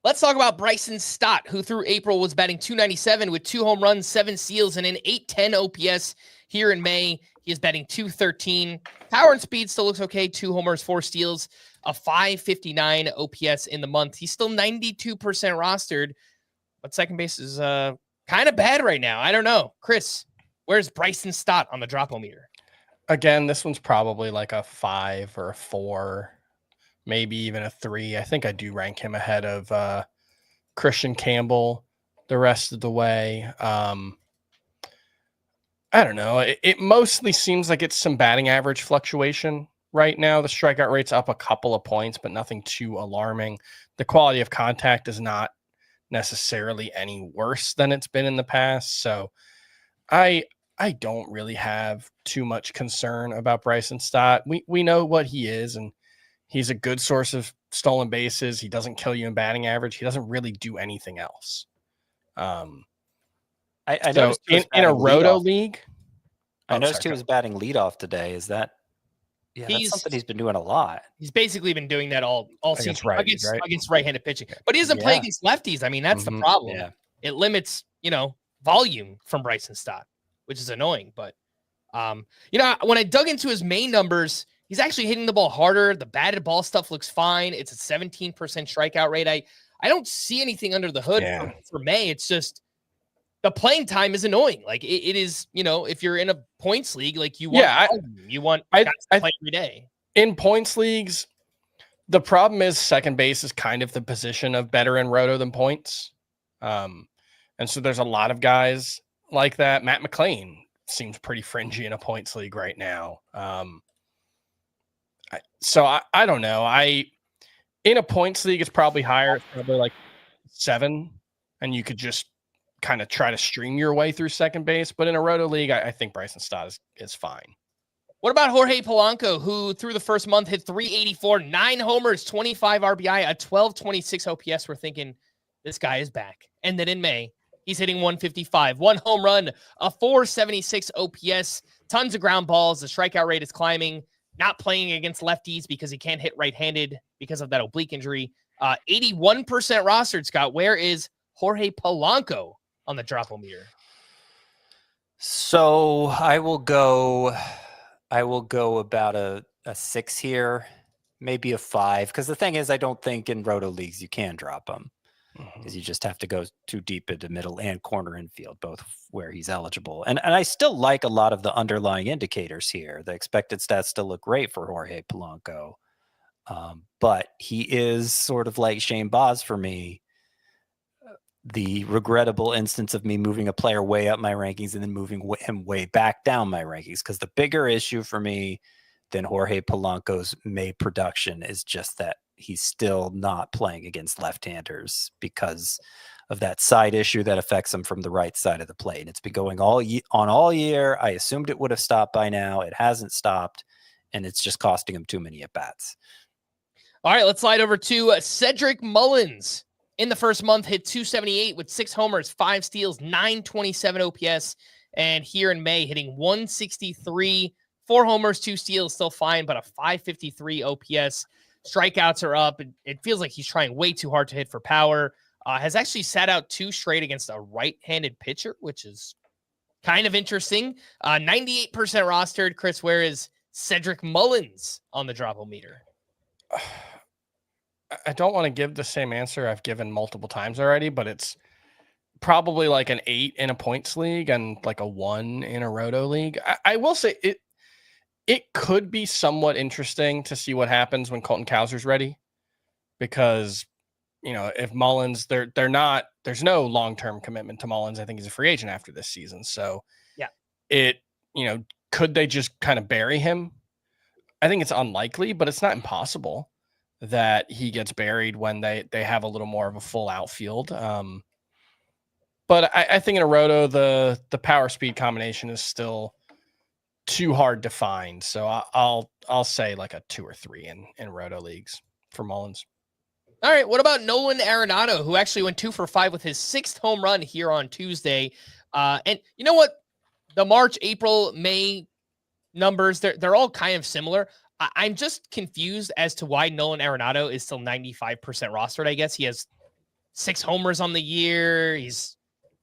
Let's talk about Bryson Stott, who through April was batting .297 with 2 home runs, 7 steals, and an .810 OPS. Here in May, he is batting .213. Power and speed still looks okay. 2 homers, 4 steals, a .559 OPS in the month. He's still 92% rostered, but second base is kind of bad right now. I don't know. Chris, where's Bryson Stott on the drop-o-meter? Again, this one's probably like a 5 or a 4, maybe even a 3. I think I do rank him ahead of Christian Campbell the rest of the way. I don't know. It mostly seems like it's some batting average fluctuation right now. The strikeout rate's up a couple of points, but nothing too alarming. The quality of contact is not necessarily any worse than it's been in the past. So I don't really have too much concern about Bryson Stott. We know what he is, and he's a good source of stolen bases. He doesn't kill you in batting average. He doesn't really do anything else. I So noticed in a roto league, I noticed he was batting leadoff today. Is that? Yeah, that's something he's been doing a lot. He's basically been doing that all season against right-handed pitching, but he doesn't play against lefties. I mean, that's the problem. Yeah. It limits, volume from Bryson Stott, which is annoying. But, when I dug into his main numbers, he's actually hitting the ball harder. The batted ball stuff looks fine. It's a 17% strikeout rate. I don't see anything under the hood for May. It's just the playing time is annoying. Like it is, if you're in a points league, like you want guys to play every day. In points leagues, the problem is second base is kind of the position of better in roto than points. And so there's a lot of guys like that. Matt McClain seems pretty fringy in a points league right now. So I don't know. In a points league, it's probably higher. It's probably like 7, and you could just kind of try to string your way through second base. But in a roto league, I think Bryson Stott is fine. What about Jorge Polanco, who through the first month hit .384, 9 homers, 25 RBI, a .1226 OPS? We're thinking this guy is back. And then in May, he's hitting .155, 1 home run, a .476 OPS, tons of ground balls. The strikeout rate is climbing, not playing against lefties because he can't hit right-handed because of that oblique injury. 81% rostered, Scott. Where is Jorge Polanco on the drop-o-meter? So I will go about a 6 here, maybe a 5. Because the thing is, I don't think in roto leagues you can drop him because you just have to go too deep into middle and corner infield, both where he's eligible. And I still like a lot of the underlying indicators here. The expected stats still look great for Jorge Polanco. But he is sort of like Shane Baz for me. The regrettable instance of me moving a player way up my rankings and then moving him way back down my rankings. Because the bigger issue for me than Jorge Polanco's May production is just that he's still not playing against left-handers because of that side issue that affects him from the right side of the plate. And it's been going all year. I assumed it would have stopped by now. It hasn't stopped, and it's just costing him too many at-bats. All right, let's slide over to Cedric Mullins. In the first month, hit .278 with 6 homers, 5 steals, .927 OPS. And here in May, hitting .163, 4 homers, 2 steals, still fine, but a .553 OPS. Strikeouts are up. It feels like he's trying way too hard to hit for power. Has actually sat out 2 straight against a right-handed pitcher, which is kind of interesting. 98% rostered. Chris, where is Cedric Mullins on the drop-o-meter? I don't want to give the same answer I've given multiple times already, but it's probably like an 8 in a points league and like a 1 in a roto league. I will say it could be somewhat interesting to see what happens when Colton Cowser's ready, because if Mullins, there's no long-term commitment to Mullins. I think he's a free agent after this season. So yeah, could they just kind of bury him? I think it's unlikely, but it's not impossible that he gets buried when they have a little more of a full outfield. But I think in a roto, the power speed combination is still too hard to find. So I'll say like a 2 or 3 in roto leagues for Mullins. All right. What about Nolan Arenado, who actually went 2 for 5 with his 6th home run here on Tuesday? And you know what? the March, April, May numbers, they're all kind of similar. I'm just confused as to why Nolan Arenado is still 95% rostered. I guess he has 6 homers on the year. He's,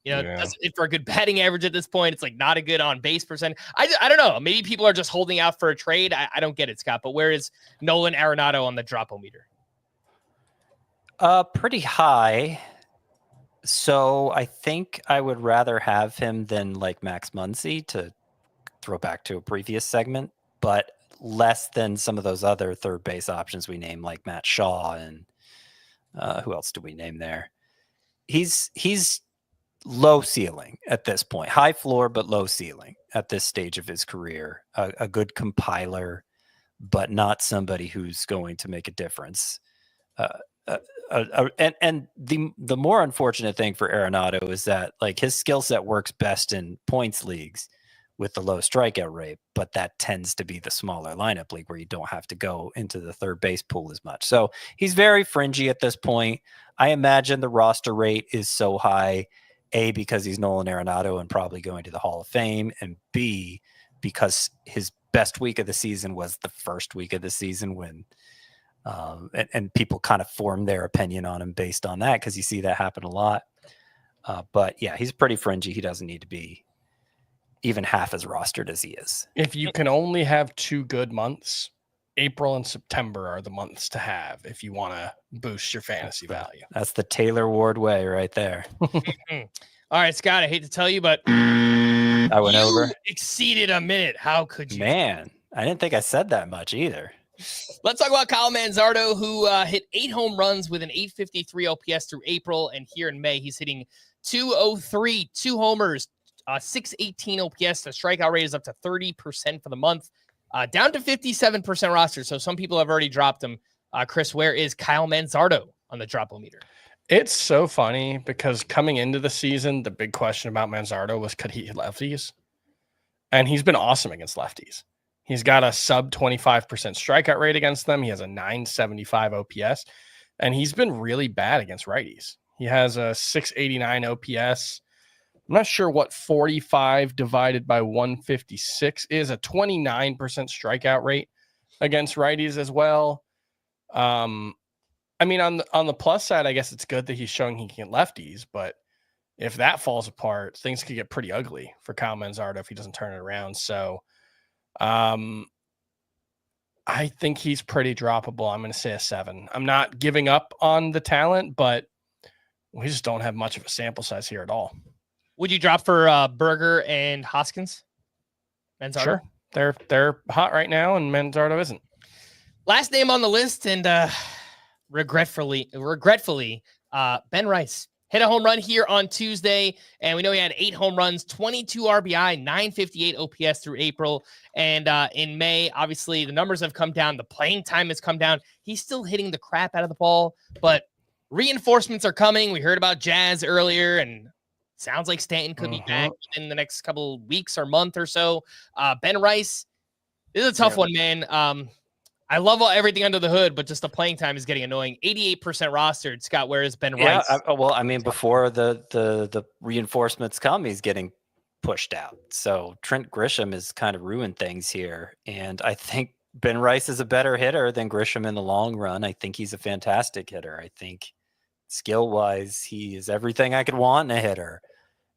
does it for a good batting average at this point. It's like not a good on base percent. I don't know. Maybe people are just holding out for a trade. I don't get it, Scott. But where is Nolan Arenado on the drop-o-meter? Pretty high. So I think I would rather have him than like Max Muncy, to throw back to a previous segment, but less than some of those other third base options we named, like Matt Shaw and who else do we name there? He's low ceiling at this point, high floor, but low ceiling at this stage of his career. A good compiler, but not somebody who's going to make a difference. And the more unfortunate thing for Arenado is that like his skill set works best in points leagues with the low strikeout rate, but that tends to be the smaller lineup league where you don't have to go into the third base pool as much. So he's very fringy at this point. I imagine the roster rate is so high, A, because he's Nolan Arenado and probably going to the Hall of Fame, and B, because his best week of the season was the first week of the season when and people kind of form their opinion on him based on that, because you see that happen a lot. But yeah, he's pretty fringy. He doesn't need to be even half as rostered as he is. If you can only have 2 good months, April and September are the months to have if you want to boost your fantasy value. That's the Taylor Ward way right there. All right, Scott, I hate to tell you, but I went over. Exceeded a minute. How could you? Man, I didn't think I said that much either. Let's talk about Kyle Manzardo, who hit 8 home runs with an 853 OPS through April, and here in May, he's hitting 203, 2 homers, 618 OPS. The strikeout rate is up to 30% for the month, down to 57% roster. So some people have already dropped him. Chris, where is Kyle Manzardo on the drop-o-meter? It's so funny because coming into the season, the big question about Manzardo was, could he hit lefties? And he's been awesome against lefties. He's got a sub 25% strikeout rate against them. He has a 975 OPS, and he's been really bad against righties. He has a 689 OPS. I'm not sure what 45 divided by 156 is, a 29% strikeout rate against righties as well. I mean, on the plus side, I guess it's good that he's showing he can get lefties, but if that falls apart, things could get pretty ugly for Kyle Manzardo if he doesn't turn it around. So I think he's pretty droppable. I'm going to say a 7. I'm not giving up on the talent, but we just don't have much of a sample size here at all. Would you drop for Berger and Hoskins? Manzardo? Sure. They're hot right now, and Manzardo isn't. Last name on the list, and regretfully, Ben Rice. Hit a home run here on Tuesday, and we know he had 8 home runs, 22 RBI, 958 OPS through April. And in May, obviously, the numbers have come down. The playing time has come down. He's still hitting the crap out of the ball, but reinforcements are coming. We heard about Jazz earlier, and sounds like Stanton could be back in the next couple weeks or month or so. Ben Rice, this is a tough one, man. I love everything under the hood, but just the playing time is getting annoying. 88% rostered. Scott, where is Ben Rice? Well, I mean, before the reinforcements come, he's getting pushed out. So Trent Grisham has kind of ruined things here. And I think Ben Rice is a better hitter than Grisham in the long run. I think he's a fantastic hitter. I think skill-wise, he is everything I could want in a hitter.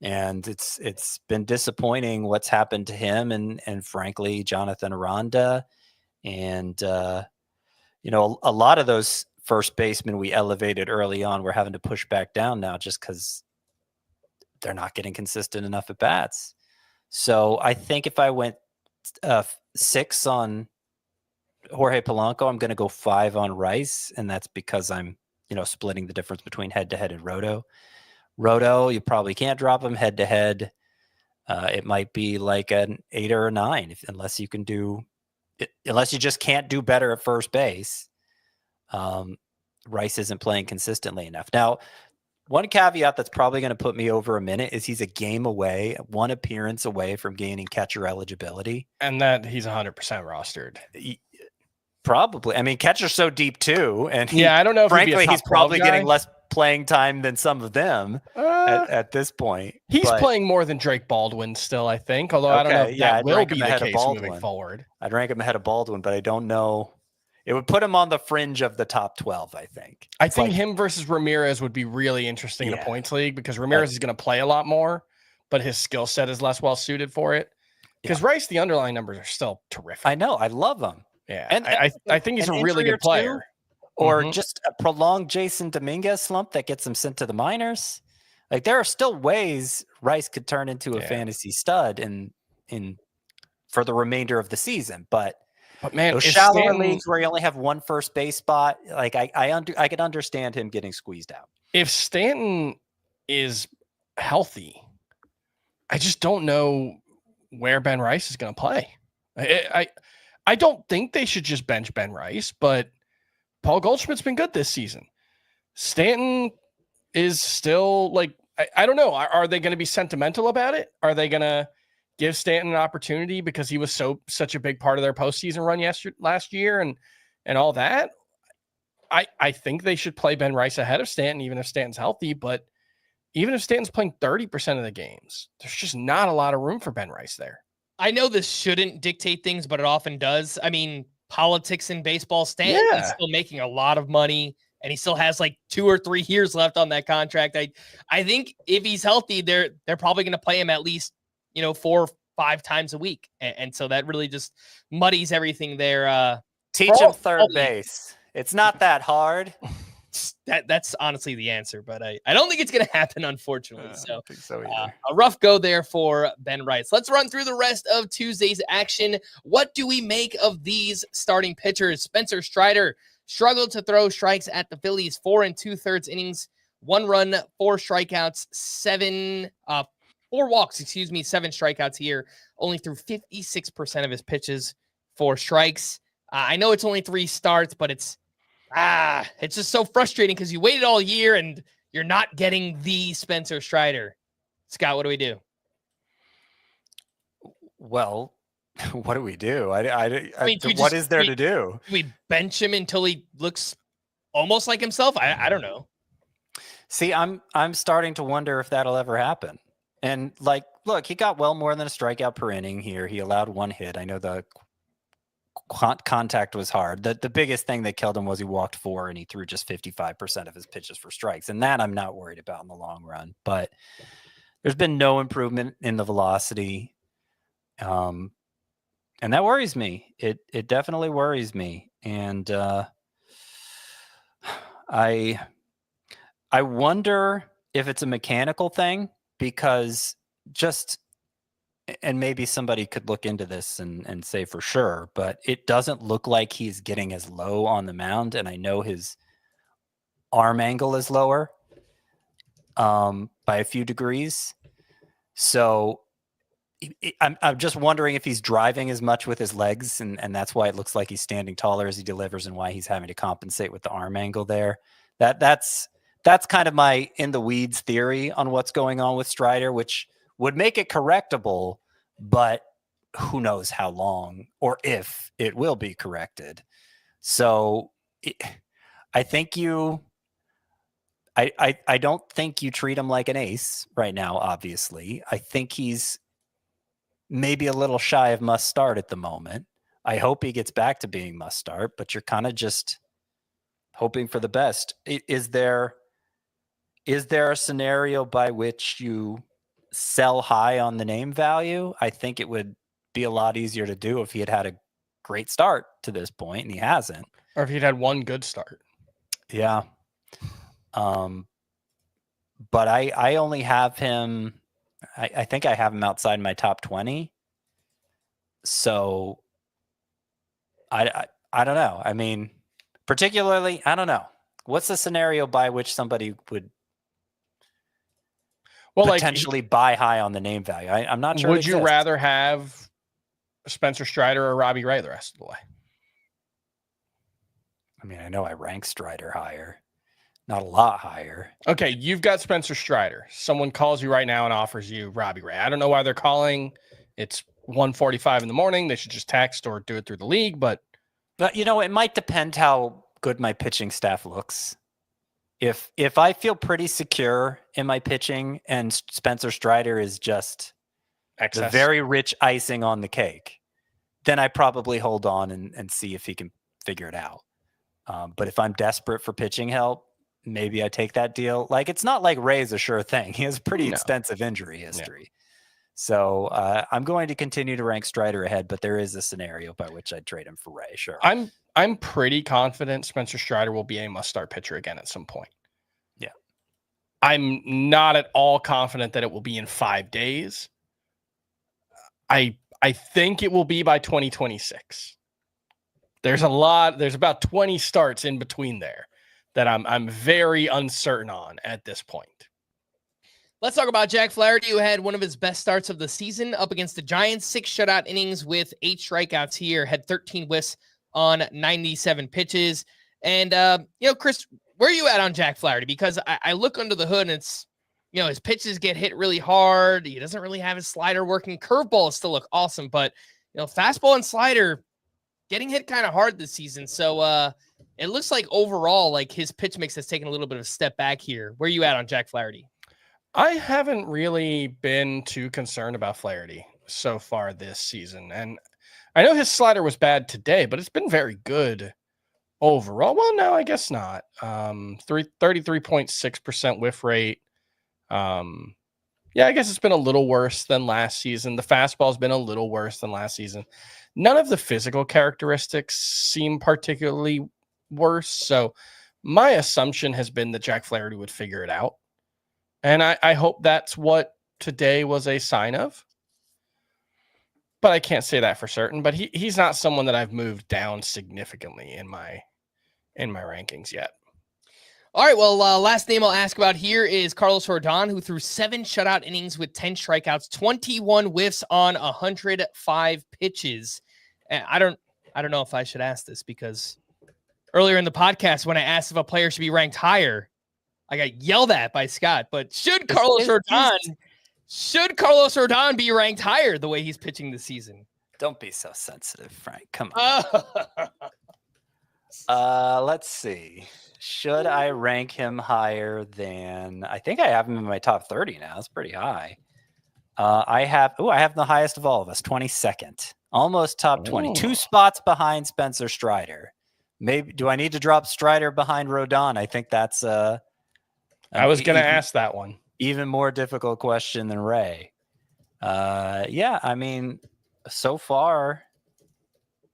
And it's been disappointing what's happened to him and frankly, Jonathan Aranda. And, a lot of those first basemen we elevated early on, we're having to push back down now just because they're not getting consistent enough at bats. So I think if I went 6 on Jorge Polanco, I'm going to go 5 on Rice. And that's because I'm, splitting the difference between head-to-head and roto. Roto, you probably can't drop him head-to-head. It might be like an 8 or a 9, unless you just can't do better at first base. Rice isn't playing consistently enough. Now, one caveat that's probably going to put me over a minute is he's a game away, 1 appearance away from gaining catcher eligibility. And that he's 100% rostered. Probably. I mean, catcher's so deep too. And I don't know if frankly, he's probably getting less playing time than some of them at this point. He's playing more than Drake Baldwin still, I think. Although I don't know if that will be the case moving forward. I'd rank him ahead of Baldwin, but I don't know. It would put him on the fringe of the top 12, I think. I think him versus Ramirez would be really interesting in a points league because Ramirez is going to play a lot more, but his skill set is less well suited for it. Because Rice, the underlying numbers are still terrific. I know. I love him. Yeah. And I think he's a really good player. Or just a prolonged Jason Dominguez slump that gets him sent to the minors. Like, there are still ways Rice could turn into a fantasy stud for the remainder of the season. But man, those shallower leagues where you only have one first base spot, like I could understand him getting squeezed out. If Stanton is healthy, I just don't know where Ben Rice is going to play. I don't think they should just bench Ben Rice, but Paul Goldschmidt's been good this season. Stanton is still like, I don't know. Are they going to be sentimental about it? Are they going to give Stanton an opportunity because he was such a big part of their postseason run last year and all that? I think they should play Ben Rice ahead of Stanton, even if Stanton's healthy. But even if Stanton's playing 30% of the games, there's just not a lot of room for Ben Rice there. I know this shouldn't dictate things, but it often does. I mean, politics in baseball, Stanton is still making a lot of money, and he still has like 2 or 3 years left on that contract. I think if he's healthy, they're probably going to play him at least 4 or 5 times a week, and so that really just muddies everything there. Teach him third base. It's not that hard. That's honestly the answer, but I don't think it's going to happen, unfortunately. A rough go there for Ben Rice. Let's run through the rest of Tuesday's action. What do we make of these starting pitchers? Spencer Strider struggled to throw strikes at the Phillies, 4 2/3 innings, 1 run, 4 strikeouts, 4 walks, 7 strikeouts here. Only threw 56% of his pitches for strikes. I know it's only 3 starts, but it's just so frustrating because you waited all year and you're not getting the Spencer Strider. Scott, what do we do? Well, what do we do? What is there to do? Do we bench him until he looks almost like himself? I don't know. See, I'm starting to wonder if that'll ever happen. And look, he got well more than a strikeout per inning here. He allowed 1 hit. I know the contact was hard. The biggest thing that killed him was he walked 4 and he threw just 55% of his pitches for strikes. And that I'm not worried about in the long run, but there's been no improvement in the velocity. And that worries me. It definitely worries me. And I wonder if it's a mechanical thing, because and maybe somebody could look into this and say for sure, but it doesn't look like he's getting as low on the mound. And I know his arm angle is lower by a few degrees. So I'm just wondering if he's driving as much with his legs, and that's why it looks like he's standing taller as he delivers and why he's having to compensate with the arm angle there. That's kind of my in the weeds theory on what's going on with Strider, which would make it correctable, but who knows how long or if it will be corrected. So I don't think you treat him like an ace right now, obviously. I think he's maybe a little shy of must start at the moment. I hope he gets back to being must start, but you're kind of just hoping for the best. Is there a scenario by which you sell high on the name value? I think it would be a lot easier to do if he had a great start to this point, and he hasn't. Or if he'd had one good start. Yeah. But I only have him. I think I have him outside my top 20. So I don't know. I mean, particularly, I don't know. What's the scenario by which somebody would potentially buy high on the name value? I'm not sure. Would you rather have Spencer Strider or Robbie Ray the rest of the way? I mean, I know I rank Strider higher, not a lot higher. Okay, you've got Spencer Strider. Someone calls you right now and offers you Robbie Ray. I don't know why they're calling. It's 1:45 in the morning. They should just text or do it through the league. But it might depend how good my pitching staff looks. If I feel pretty secure in my pitching and Spencer Strider is just the very rich icing on the cake, then I probably hold on and see if he can figure it out. But if I'm desperate for pitching help, maybe I take that deal. Like, it's not like Ray's a sure thing. He has pretty extensive injury history. Yeah. So I'm going to continue to rank Strider ahead, but there is a scenario by which I'd trade him for Ray. Sure. I'm pretty confident Spencer Strider will be a must-start pitcher again at some point. Yeah. I'm not at all confident that it will be in 5 days. I think it will be by 2026. There's about 20 starts in between there that I'm very uncertain on at this point. Let's talk about Jack Flaherty, who had one of his best starts of the season up against the Giants. 6 shutout innings with 8 strikeouts here, had 13 whiffs on 97 pitches. And, Chris, where are you at on Jack Flaherty? Because I look under the hood and it's, his pitches get hit really hard. He doesn't really have his slider working. Curveball still look awesome, but, fastball and slider getting hit kind of hard this season. So it looks like overall, like his pitch mix has taken a little bit of a step back here. Where are you at on Jack Flaherty? I haven't really been too concerned about Flaherty so far this season. And I know his slider was bad today, but it's been very good overall. Well, no, I guess not. 33.6% whiff rate. I guess it's been a little worse than last season. The fastball's been a little worse than last season. None of the physical characteristics seem particularly worse. So my assumption has been that Jack Flaherty would figure it out. And I hope that's what today was a sign of. But I can't say that for certain. But he's not someone that I've moved down significantly in my rankings yet. All right, well, last name I'll ask about here is Carlos Rodon, who threw 7 shutout innings with 10 strikeouts, 21 whiffs on 105 pitches. And I don't know if I should ask this because earlier in the podcast when I asked if a player should be ranked higher, I got yelled at by Scott. But should Carlos Rodon be ranked higher the way he's pitching this season? Don't be so sensitive, Frank. Come on. Let's see. Should I rank him higher than? I think I have him in my top 30 now. It's pretty high. I have the highest of all of us, 22nd, almost top 20, 2 spots behind Spencer Strider. Maybe do I need to drop Strider behind Rodon? I think that's I was going to ask that one. Even more difficult question than Ray. I mean, so far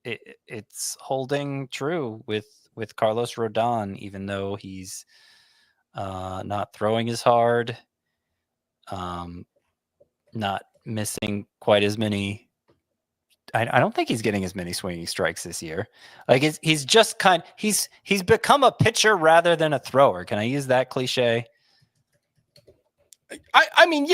it's holding true with Carlos Rodon, even though he's not throwing as hard, not missing quite as many. I don't think he's getting as many swinging strikes this year. Like he's just he's become a pitcher rather than a thrower. Can I use that cliche? I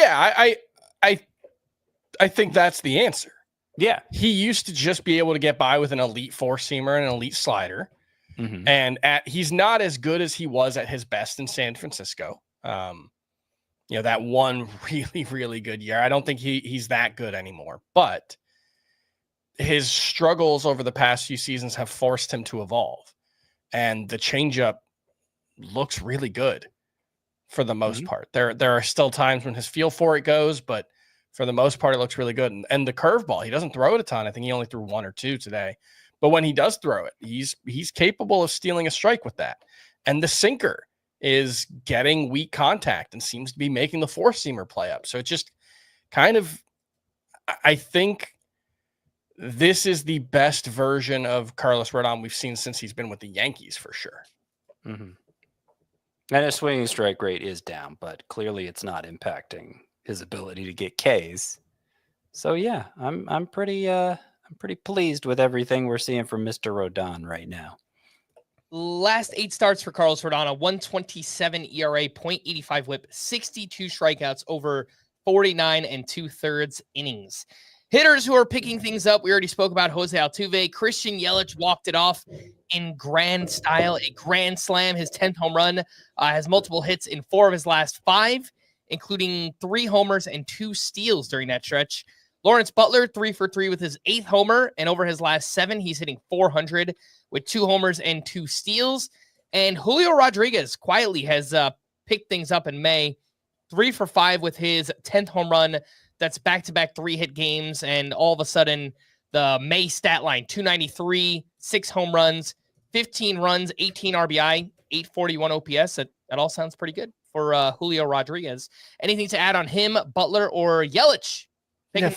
think that's the answer. Yeah. He used to just be able to get by with an elite 4-seamer and an elite slider. Mm-hmm. And he's not as good as he was at his best in San Francisco. That one really, really good year. I don't think he's that good anymore, but his struggles over the past few seasons have forced him to evolve. And the changeup looks really good for the most part. There are still times when his feel for it goes, but for the most part, it looks really good. And the curveball, he doesn't throw it a ton. I think he only threw 1 or 2 today. But when he does throw it, he's capable of stealing a strike with that. And the sinker is getting weak contact and seems to be making the 4-seamer play up. So it just kind of, I think this is the best version of Carlos Rodon we've seen since he's been with the Yankees for sure. Mm-hmm. And his swinging strike rate is down, but clearly it's not impacting his ability to get Ks. So yeah, I'm pretty pleased with everything we're seeing from Mr. Rodon right now. Last 8 starts for Carlos Rodon, a 1.27 ERA, 0.85 whip, 62 strikeouts over 49 2/3 innings. Hitters who are picking things up, we already spoke about Jose Altuve. Christian Yelich walked it off in grand style, a grand slam, his 10th home run, has multiple hits in 4 of his last 5, including 3 homers and 2 steals during that stretch. Lawrence Butler, 3 for 3 with his 8th homer, and over his last 7, he's hitting 400 with 2 homers and 2 steals. And Julio Rodriguez quietly has picked things up in May. 3 for 5 with his 10th home run. That's back-to-back 3-hit games. And all of a sudden, the May stat line, 293, 6 home runs, 15 runs, 18 RBI, 841 OPS. That all sounds pretty good for Julio Rodriguez. Anything to add on him, Butler, or Yelich? Yeah,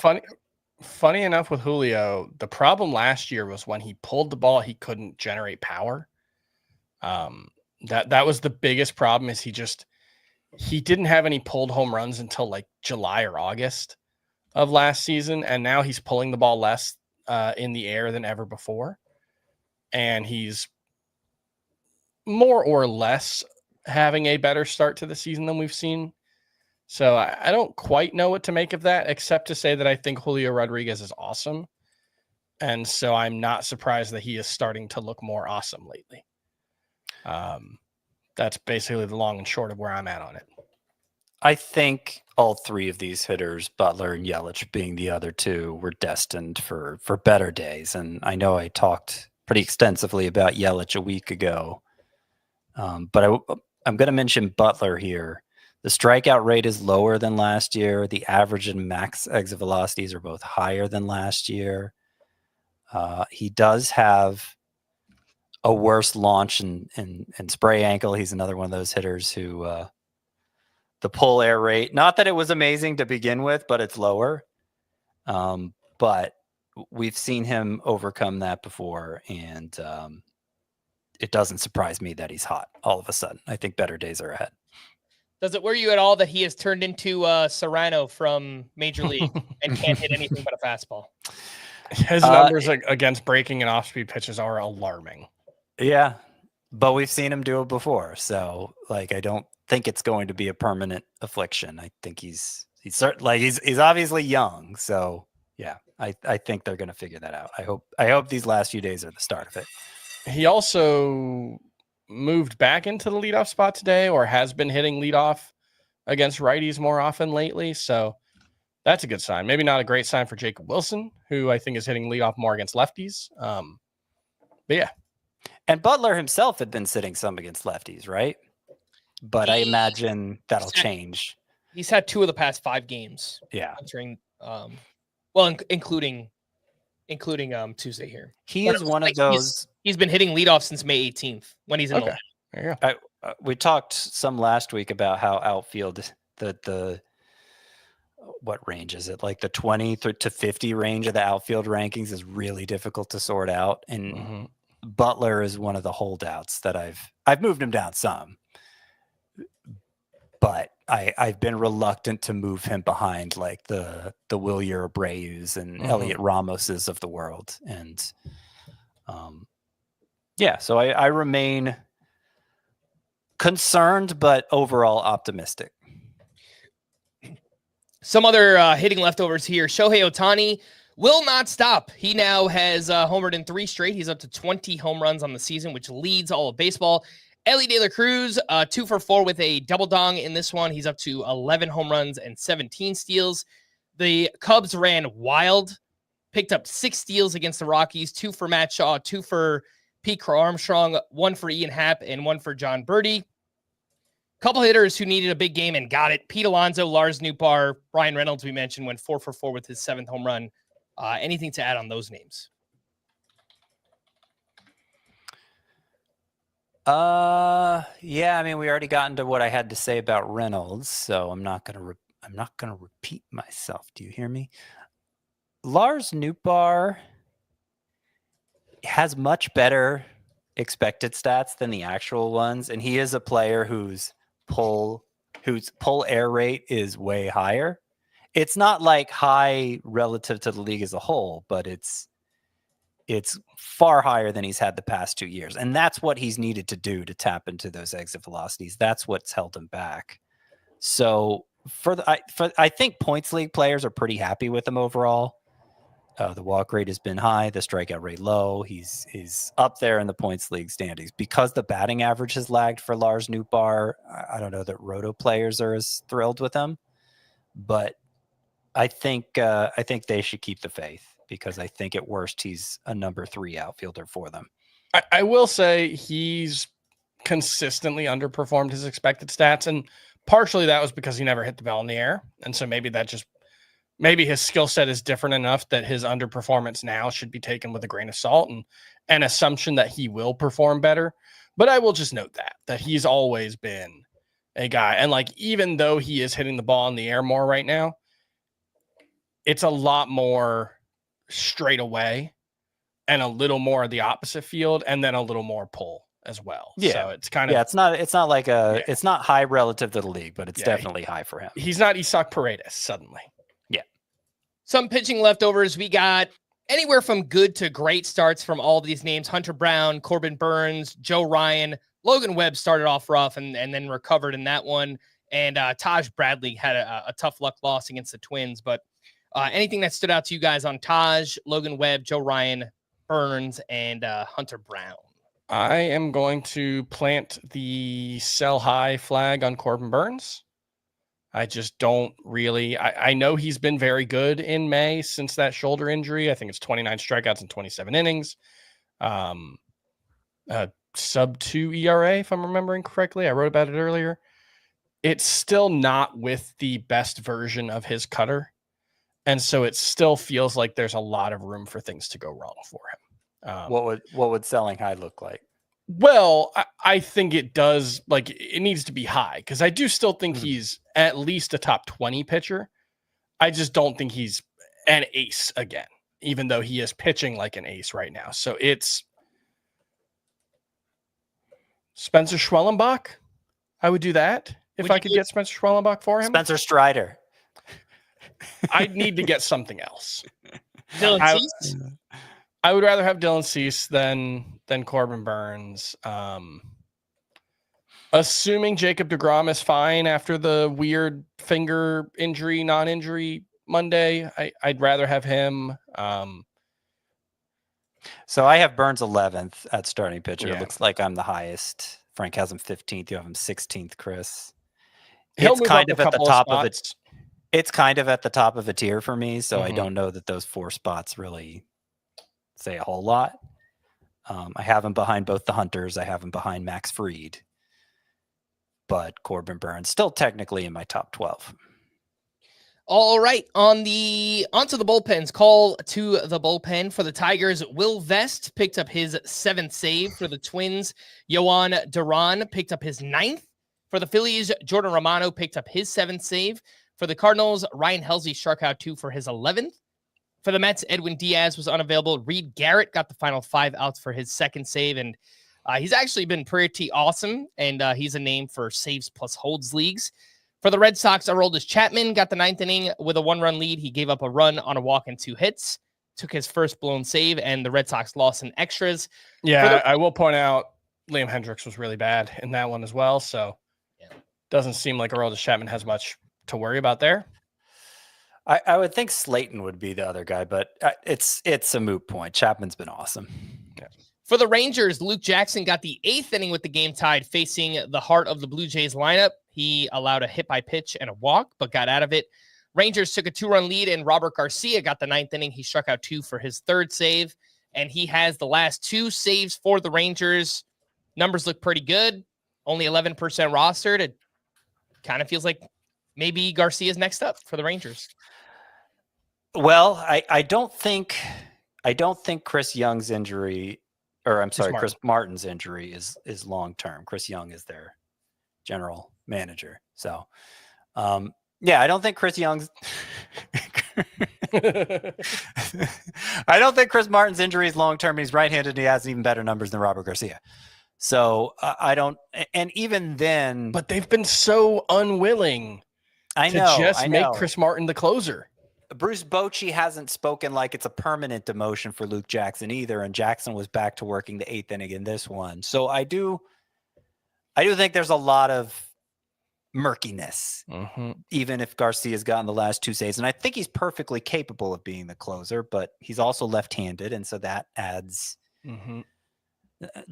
funny enough with Julio, the problem last year was when he pulled the ball, he couldn't generate power. That was the biggest problem is he didn't have any pulled home runs until like July or August of last season. And now he's pulling the ball less in the air than ever before. And he's more or less having a better start to the season than we've seen. So I don't quite know what to make of that, except to say that I think Julio Rodriguez is awesome. And so I'm not surprised that he is starting to look more awesome lately. That's basically the long and short of where I'm at on it. I think all three of these hitters, Butler and Yelich being the other two, were destined for better days. And I know I talked pretty extensively about Yelich a week ago, but I'm going to mention Butler here. The strikeout rate is lower than last year. The average and max exit velocities are both higher than last year. He does have a worse launch and spray ankle. He's another one of those hitters who the pull air rate, not that it was amazing to begin with, but it's lower. But we've seen him overcome that before, and it doesn't surprise me that he's hot all of a sudden. I think better days are ahead. Does it worry you at all that he has turned into Serrano from Major League and can't hit anything but a fastball? His numbers against breaking and off-speed pitches are alarming. Yeah, but we've seen him do it before, so I don't think it's going to be a permanent affliction. I think he's obviously young, so yeah, I think they're going to figure that out. I hope these last few days are the start of it. He also moved back into the leadoff spot today, or has been hitting leadoff against righties more often lately. So that's a good sign. Maybe not a great sign for Jacob Wilson, who I think is hitting leadoff more against lefties. But yeah. And Butler himself had been sitting some against lefties, right? But I imagine that'll change. He's had 2 of the past 5 games. Yeah. Entering, including Tuesday here. He is one of those. He's been hitting leadoff since May 18th when he's in the line. There you go. We talked some last week about how outfield, the what range is it? Like the 20 to 50 range of the outfield rankings is really difficult to sort out. And Butler is one of the holdouts that I've moved him down some, but I've been reluctant to move him behind like the Wilyer Abreu's and Elliot Ramos's of the world. And yeah, so I remain concerned, but overall optimistic. Some other hitting leftovers here. Shohei Ohtani will not stop. He now has homered in 3 straight. He's up to 20 home runs on the season, which leads all of baseball. Ellie De La Cruz, 2 for 4 with a double dong in this one. He's up to 11 home runs and 17 steals. The Cubs ran wild, picked up 6 steals against the Rockies, 2 for Matt Shaw, 2 for Pete Crow Armstrong, 1 for Ian Happ, and 1 for John Birdie. Couple hitters who needed a big game and got it. Pete Alonso, Lars Nootbaar, Brian Reynolds, we mentioned, went 4 for 4 with his 7th home run. Anything to add on those names? Yeah, I mean, we already got into what I had to say about Reynolds, so I'm not gonna repeat myself. Do you hear me? Lars Nootbaar has much better expected stats than the actual ones, and he is a player whose pull air rate is way higher. It's not like high relative to the league as a whole, but it's far higher than he's had the past 2 years. And that's what he's needed to do to tap into those exit velocities. That's what's held him back. So I think points league players are pretty happy with him overall. The walk rate has been high, the strikeout rate low. He's up there in the points league standings. Because the batting average has lagged for Lars Nootbaar, I don't know that roto players are as thrilled with him, but I think they should keep the faith, because I think at worst he's a number 3 outfielder for them. I will say he's consistently underperformed his expected stats. And partially that was because he never hit the ball in the air. And so maybe his skill set is different enough that his underperformance now should be taken with a grain of salt and an assumption that he will perform better. But I will just note that he's always been a guy. And like, even though he is hitting the ball in the air more right now, it's a lot more straight away and a little more of the opposite field and then a little more pull as well. Yeah. So it's kind of, it's not like it's not high relative to the league, but it's definitely high for him. He's not Isak Paredes suddenly. Yeah. Some pitching leftovers. We got anywhere from good to great starts from all of these names. Hunter Brown, Corbin Burns, Joe Ryan, Logan Webb started off rough and then recovered in that one. And Taj Bradley had a tough luck loss against the Twins. But anything that stood out to you guys on Taj, Logan Webb, Joe Ryan, Burns, and Hunter Brown? I am going to plant the sell high flag on Corbin Burns. I just don't really. I know he's been very good in May since that shoulder injury. I think it's 29 strikeouts in 27 innings. Sub 2 ERA, if I'm remembering correctly. I wrote about it earlier. It's still not with the best version of his cutter. And so it still feels like there's a lot of room for things to go wrong for him. What would selling high look like? Well, I think it does. Like, it needs to be high because I do still think he's at least a top 20 pitcher. I just don't think he's an ace again, even though he is pitching like an ace right now. So it's Spencer Schwellenbach. I would do that if I could get Spencer Schwellenbach for him. Spencer Strider. I'd need to get something else. Dylan Cease? I would rather have Dylan Cease than Corbin Burns. Assuming Jacob deGrom is fine after the weird finger injury, non-injury Monday, I'd rather have him. So I have Burns 11th at starting pitcher. Yeah. It looks like I'm the highest. Frank has him 15th. You have him 16th, Chris. He'll It's move kind up of a at the couple top of of it. spots. It's kind of at the top of a tier for me, so I Mhm. don't know that those 4 spots really say a whole lot. I have him behind both the Hunters. I have him behind Max Fried. But Corbin Burns still technically in my top 12. All right, onto the bullpens. Call to the bullpen for the Tigers. Will Vest picked up his 7th save. For the Twins, Yohan Duran picked up his 9th. For the Phillies, Jordan Romano picked up his 7th save. For the Cardinals, Ryan Helsley struck out 2 for his 11th. For the Mets, Edwin Diaz was unavailable. Reed Garrett got the final 5 outs for his 2nd save, and he's actually been pretty awesome, and he's a name for saves plus holds leagues. For the Red Sox, Aroldis Chapman got the 9th inning with a 1-run lead. He gave up a run on a walk and 2 hits, took his first blown save, and the Red Sox lost in extras. Yeah, I will point out Liam Hendricks was really bad in that one as well, so doesn't seem like Aroldis Chapman has much to worry about there. I would think Slayton would be the other guy, but it's a moot point. Chapman's been awesome. Yeah. For the Rangers, Luke Jackson got the 8th inning with the game tied, facing the heart of the Blue Jays lineup. He allowed a hit by pitch and a walk, but got out of it. Rangers took a 2-run lead, and Robert Garcia got the 9th inning. He struck out 2 for his 3rd save, and he has the last 2 saves for the Rangers. Numbers look pretty good. Only 11% rostered. It kind of feels like maybe Garcia's next up for the Rangers. Well, I don't think Chris Young's injury, or I'm sorry, Chris Martin's injury is long term. Chris Young is their general manager. So I don't think Chris Young's I don't think Chris Martin's injury is long term. He's right-handed and he has even better numbers than Robert Garcia. So I don't, and even then, but they've been so unwilling to make Chris Martin the closer. Bruce Bochy hasn't spoken like it's a permanent demotion for Luke Jackson either, and Jackson was back to working the 8th inning in this one. So I do think there's a lot of murkiness, even if Garcia's gotten the last 2 saves, and I think he's perfectly capable of being the closer, but he's also left-handed, and so that adds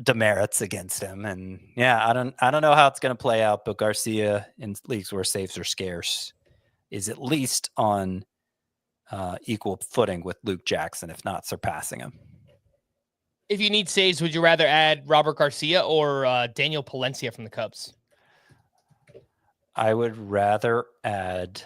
demerits against him. And I don't know how it's going to play out, but Garcia in leagues where saves are scarce is at least on equal footing with Luke Jackson, if not surpassing him. If you need saves, would you rather add Robert Garcia or Daniel Palencia from the Cubs? I would rather add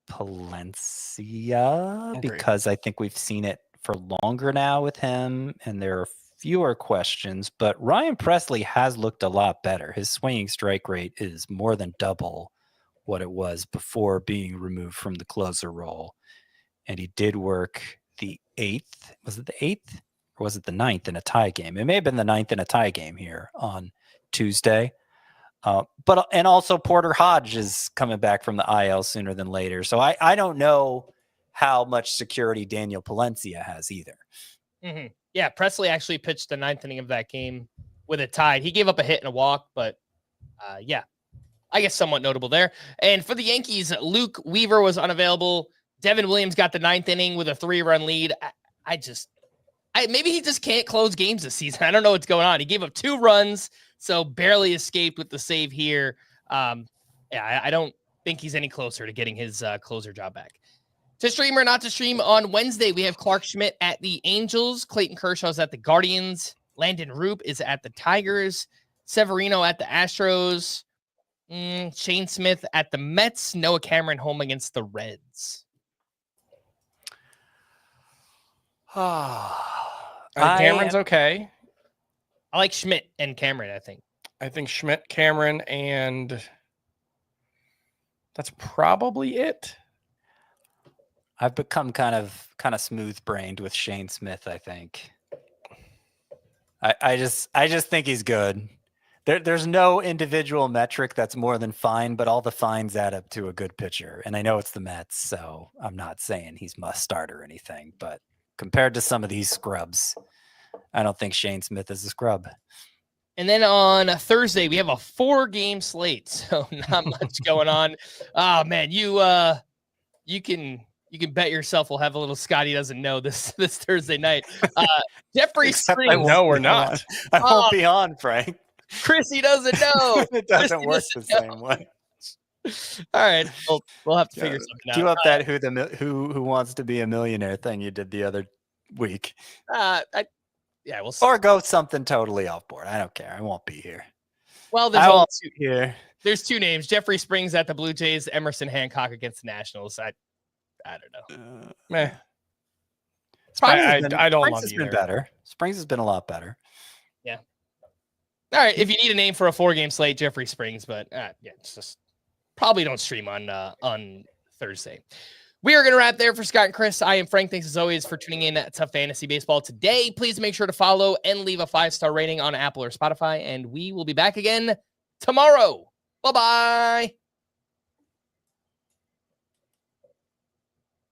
Palencia because I think we've seen it for longer now with him, and there are fewer questions. But Ryan Presley has looked a lot better. His swinging strike rate is more than double what it was before being removed from the closer role. And he did work the 8th. Was it the 8th? Or was it the 9th in a tie game? It may have been the 9th in a tie game here on Tuesday. And also Porter Hodge is coming back from the IL sooner than later. So I don't know how much security Daniel Palencia has either. Mm-hmm. Yeah, Presley actually pitched the 9th inning of that game with it tied. He gave up a hit and a walk, but yeah, I guess somewhat notable there. And for the Yankees, Luke Weaver was unavailable. Devin Williams got the 9th inning with a 3-run lead. Maybe he just can't close games this season. I don't know what's going on. He gave up 2 runs, so barely escaped with the save here. I don't think he's any closer to getting his closer job back. To stream or not to stream, on Wednesday, we have Clark Schmidt at the Angels. Clayton Kershaw's at the Guardians. Landon Roop is at the Tigers. Severino at the Astros. Shane Smith at the Mets. Noah Cameron home against the Reds. Cameron's okay. I like Schmidt and Cameron, I think Schmidt, Cameron, and that's probably it. I've become kind of smooth-brained with Shane Smith, I think. I just think he's good. There's no individual metric that's more than fine, but all the fines add up to a good pitcher. And I know it's the Mets, so I'm not saying he's must start or anything, but compared to some of these scrubs, I don't think Shane Smith is a scrub. And then on Thursday, we have a 4-game slate, so not much going on. Oh man, you can bet yourself we'll have a little Scotty doesn't know this Thursday night. Jeffrey Springs. No, we're not. I won't be on, Frank. Chrissy doesn't know. It doesn't work the same way. All right, we'll have to figure something out. Do up that who wants to be a millionaire thing you did the other week. We'll see. Or go something totally off board. I don't care. I won't be here. Well, there's 2 names: Jeffrey Springs at the Blue Jays, Emerson Hancock against the Nationals. I don't know. Meh. I don't Springs love has either. been better. Springs has been a lot better. Yeah. All right. If you need a name for a 4-game slate, Jeffrey Springs, but it's just probably don't stream on Thursday. We are going to wrap there for Scott and Chris. I am Frank. Thanks as always for tuning in to Fantasy Baseball today. Please make sure to follow and leave a 5-star rating on Apple or Spotify, and we will be back again tomorrow. Bye-bye.